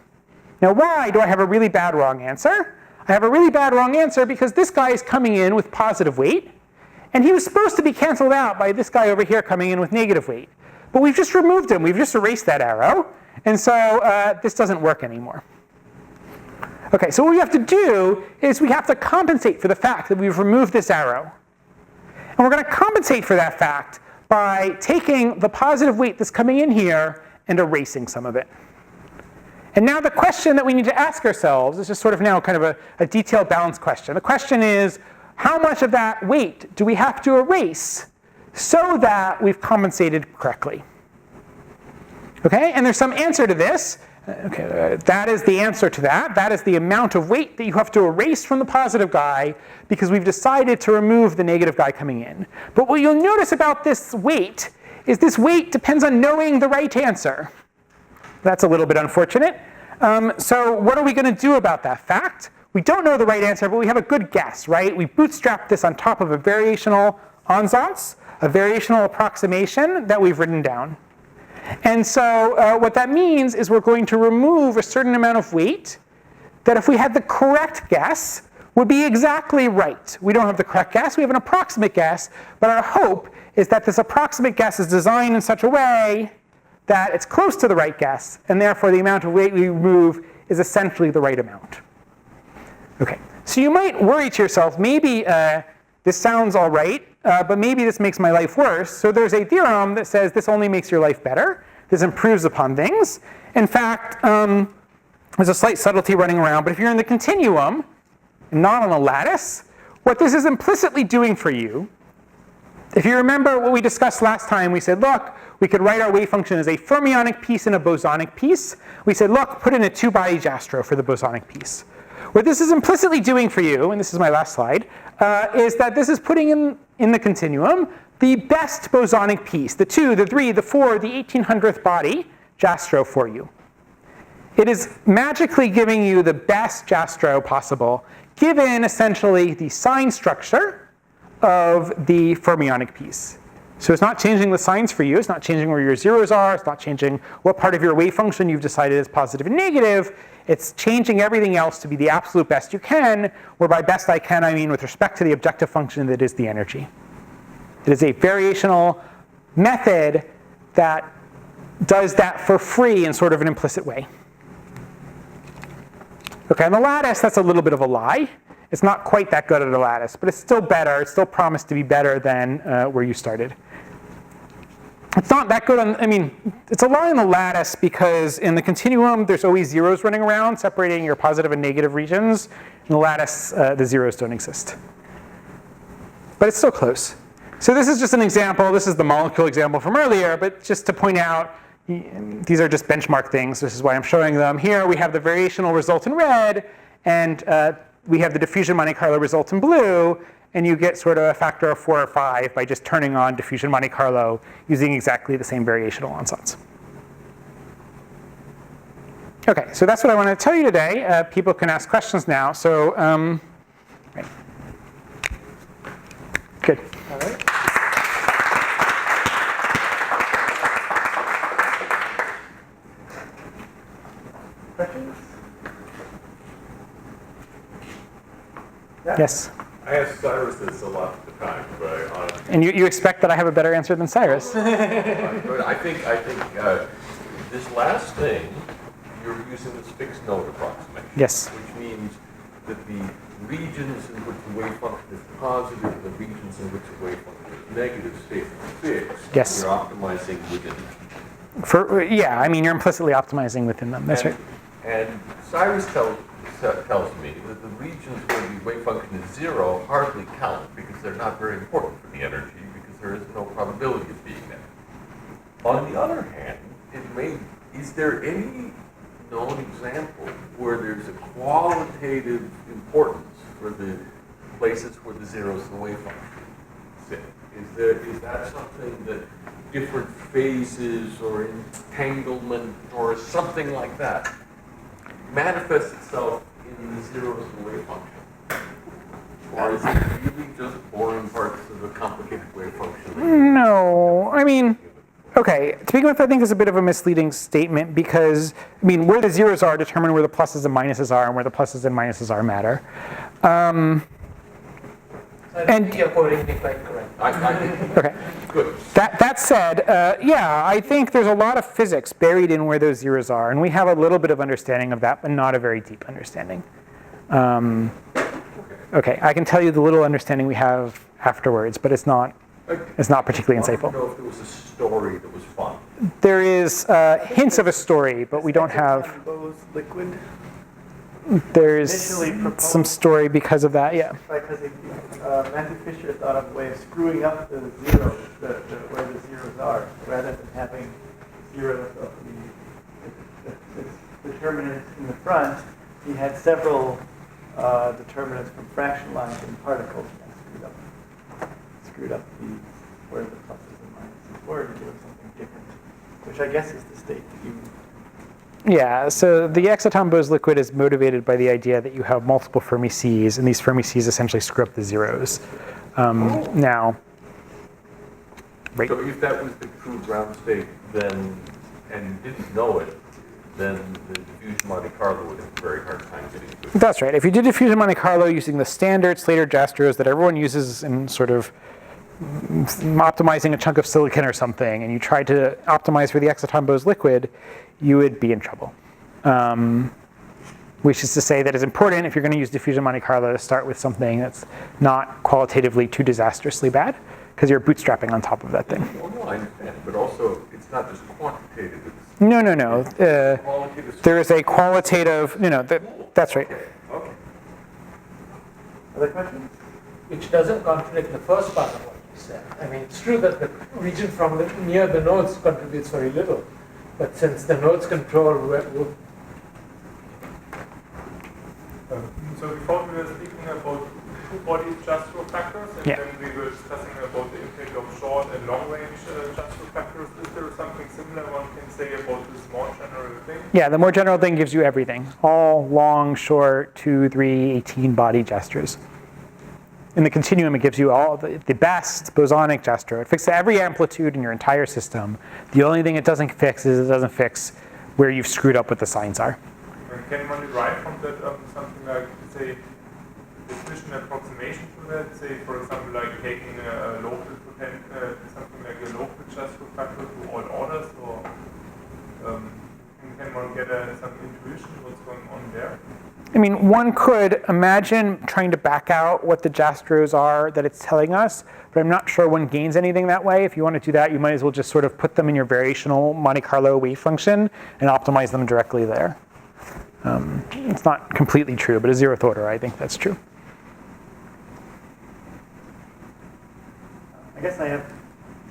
Now why do I have a really bad wrong answer? I have a really bad wrong answer because this guy is coming in with positive weight, and he was supposed to be canceled out by this guy over here coming in with negative weight. But we've just removed him. We've just erased that arrow, and so this doesn't work anymore. Okay, so what we have to do is we have to compensate for the fact that we've removed this arrow. And we're going to compensate for that fact by taking the positive weight that's coming in here and erasing some of it. And now the question that we need to ask ourselves is just sort of now kind of a detailed balance question. The question is, how much of that weight do we have to erase so that we've compensated correctly? Okay, and there's some answer to this. Okay, that is the answer to that. That is the amount of weight that you have to erase from the positive guy because we've decided to remove the negative guy coming in. But what you'll notice about this weight is this weight depends on knowing the right answer. That's a little bit unfortunate. So what are we going to do about that fact? We don't know the right answer, but we have a good guess, right? We bootstrapped this on top of a variational ansatz, a variational approximation that we've written down. And so what that means is we're going to remove a certain amount of weight that if we had the correct guess would be exactly right. We don't have the correct guess, we have an approximate guess, but our hope is that this approximate guess is designed in such a way that it's close to the right guess, and therefore the amount of weight we remove is essentially the right amount. Okay, so you might worry to yourself, maybe this sounds all right, but maybe this makes my life worse. So there's a theorem that says this only makes your life better. This improves upon things. In fact, there's a slight subtlety running around, but if you're in the continuum, and not on a lattice, what this is implicitly doing for you, if you remember what we discussed last time, we said, look, we could write our wave function as a fermionic piece and a bosonic piece. We said, look, put in a two-body Jastrow for the bosonic piece. What this is implicitly doing for you, and this is my last slide, is that this is putting in the continuum the best bosonic piece, the 2, the 3, the 4, the 1800th body Jastrow for you. It is magically giving you the best Jastrow possible, given essentially the sign structure of the fermionic piece. So it's not changing the signs for you, it's not changing where your zeros are, it's not changing what part of your wave function you've decided is positive and negative. It's changing everything else to be the absolute best you can, where by best I can I mean with respect to the objective function that is the energy. It is a variational method that does that for free in sort of an implicit way. Okay, on the lattice, that's a little bit of a lie. It's not quite that good at a lattice, but it's still better. It's still promised to be better than where you started. It's not that good on, I mean, it's a lie on the lattice because in the continuum, there's always zeros running around, separating your positive and negative regions. In the lattice, the zeros don't exist. But it's still close. So this is just an example. This is the molecule example from earlier, but just to point out, these are just benchmark things. This is why I'm showing them. Here we have the variational result in red, and we have the diffusion Monte Carlo result in blue, and you get sort of a factor of 4 or 5 by just turning on diffusion Monte Carlo using exactly the same variational ansatz. Okay, so that's what I want to tell you today. People can ask questions now. So, right. Good. All right. Questions? Yes. I ask Cyrus this a lot of the time, but I honestly, And you expect that I have a better answer than Cyrus? but I think this last thing, you're using this fixed node approximation. Yes. Which means that the regions in which the wave function is positive and the regions in which the wave function is negative stay fixed. Yes. You're optimizing within them. Yeah, I mean, you're implicitly optimizing within them. That's right. And Cyrus tells me that the regions where the wave function is zero hardly count because they're not very important for the energy because there is no probability of being there. On the other hand, is there any known example where there's a qualitative importance for the places where the zeros in the wave function sit? Is that something that different phases or entanglement or something like that manifests itself in the zeros in the wave function? Or is it really just boring parts of a complicated wave function? No, I mean, okay, to begin with, I think it's a bit of a misleading statement because, I mean, where the zeros are determine where the pluses and minuses are, and where the pluses and minuses are matter. So I think you're quoting me quite correct. Okay. Good. That said, yeah, I think there's a lot of physics buried in where those zeros are, and we have a little bit of understanding of that, but not a very deep understanding. Okay, I can tell you the little understanding we have afterwards, but it's not particularly insightful. I don't know if there was a story that was fun. There is hints of a story, but we don't have. Bose liquid. There's Initially proposed- some story because of that, yeah. Because Matthew Fisher thought of a way of screwing up the zeros, where the zeros are, rather than having zeros of the determinants in the front. He had several determinants from fraction lines and particles, and screwed up where the pluses and minuses were to give it something different, which I guess is the state that you. Yeah, so the exciton Bose liquid is motivated by the idea that you have multiple Fermi Cs, and these Fermi Cs essentially screw up the zeros. Now, right. So if that was the true ground state, then, and you didn't know it, then the diffusion Monte Carlo would have a very hard time getting to it. That's right. If you did diffusion Monte Carlo using the standard Slater-Jastros that everyone uses in sort of optimizing a chunk of silicon or something, and you tried to optimize for the exciton Bose liquid, you would be in trouble. Which is to say that it's important if you're going to use diffusion Monte Carlo to start with something that's not qualitatively too disastrously bad, because you're bootstrapping on top of that thing. Well, no, I understand, but also it's not just quantitative. It's No. qualitative. There is a qualitative. That's right. Okay. Other questions? Which doesn't contradict the first part of what you said. I mean, it's true that the region from near the nodes contributes very little, but since the nodes control So before we were speaking about two-body Jastrow factors, and Yeah. then we were discussing about the impact of short and long-range Jastrow factors. Is there something similar one can say about this more general thing? Yeah, the more general thing gives you everything. All long, short, 2, 3, 18 body gestures. In the continuum, it gives you all the best bosonic gesture. It fixes every amplitude in your entire system. The only thing it doesn't fix is it doesn't fix where you've screwed up what the signs are. And can one derive from that something like, say, definition approximation to that? Say, for example, like taking a local something like a local Jastrow factor to all orders, or can one get some intuition what's going on there? I mean, one could imagine trying to back out what the Jastros are that it's telling us, but I'm not sure one gains anything that way. If you want to do that, you might as well just sort of put them in your variational Monte Carlo wave function and optimize them directly there. It's not completely true, but a zeroth order, I think that's true. I guess I have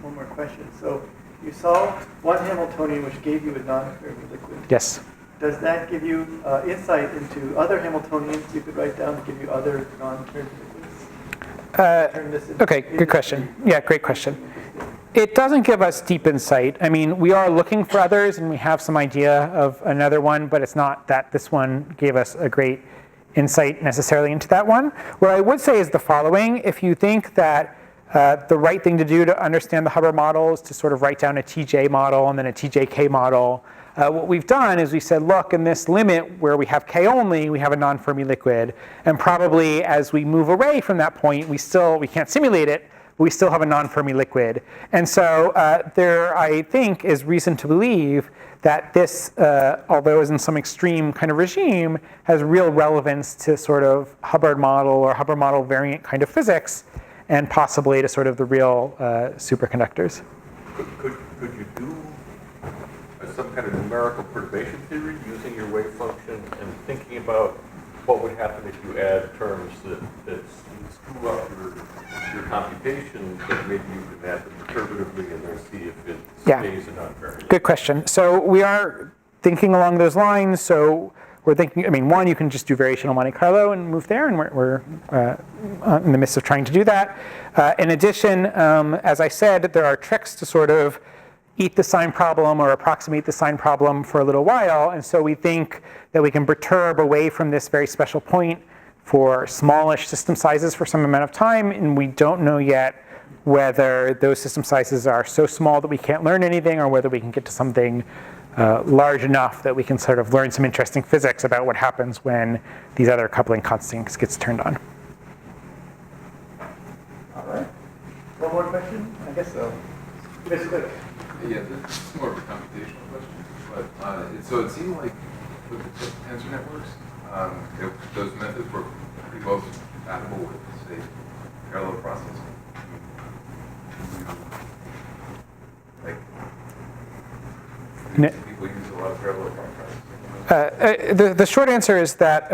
one more question. So you solved one Hamiltonian, which gave you a non-Fermi liquid. Yes. Does that give you insight into other Hamiltonians you could write down to give you other non-Fermi liquids? Turn this into- Okay, good question. Yeah, great question. It doesn't give us deep insight. I mean, we are looking for others, and we have some idea of another one, but it's not that this one gave us a great insight necessarily into that one. What I would say is the following. If you think that the right thing to do to understand the Hubbard model is to sort of write down a TJ model and then a TJK model, what we've done is we said, look, in this limit where we have K only, we have a non-Fermi liquid. And probably as we move away from that point, we can't simulate it, but we still have a non-Fermi liquid. And so there, I think, is reason to believe that this, although is in some extreme kind of regime, has real relevance to sort of Hubbard model or Hubbard model variant kind of physics, and possibly to sort of the real superconductors. Could you do some kind of numerical perturbation theory using your wave function and thinking about what would happen if you add terms that screw up your computation, but maybe you can add them perturbatively and then see if it stays a non-variant? Good question. So we are thinking along those lines. So we're thinking, I mean, one, you can just do variational Monte Carlo and move there, and we're in the midst of trying to do that. In addition, as I said, there are tricks to sort of eat the sign problem or approximate the sign problem for a little while. And so we think that we can perturb away from this very special point for smallish system sizes for some amount of time. And we don't know yet whether those system sizes are so small that we can't learn anything, or whether we can get to something large enough that we can sort of learn some interesting physics about what happens when these other coupling constants gets turned on. All right. One more question? I guess so. Yes, quick. Yeah, this is more of a computational question, but so it seemed like with the tensor networks, those methods were pretty well compatible with, say, parallel processing. Like, people use a lot of parallel processing. The short answer is that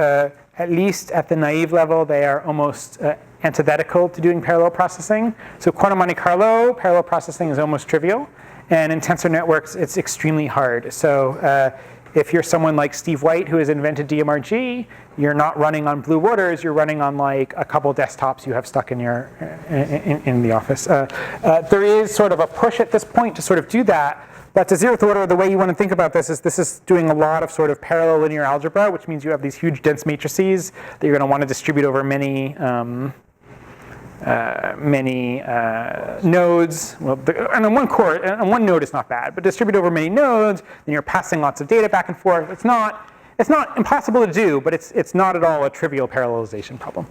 at least at the naive level, they are almost antithetical to doing parallel processing. So quantum Monte Carlo, parallel processing is almost trivial. And in tensor networks, it's extremely hard. So if you're someone like Steve White, who has invented DMRG, you're not running on Blue Waters, you're running on like a couple desktops you have stuck in your in the office. There is sort of a push at this point to sort of do that. But to zeroth order, the way you want to think about this is doing a lot of sort of parallel linear algebra, which means you have these huge dense matrices that you're going to want to distribute over many nodes. Well, and on one core, and one node is not bad, but distribute over many nodes, then you're passing lots of data back and forth. It's not impossible to do, but it's not at all a trivial parallelization problem.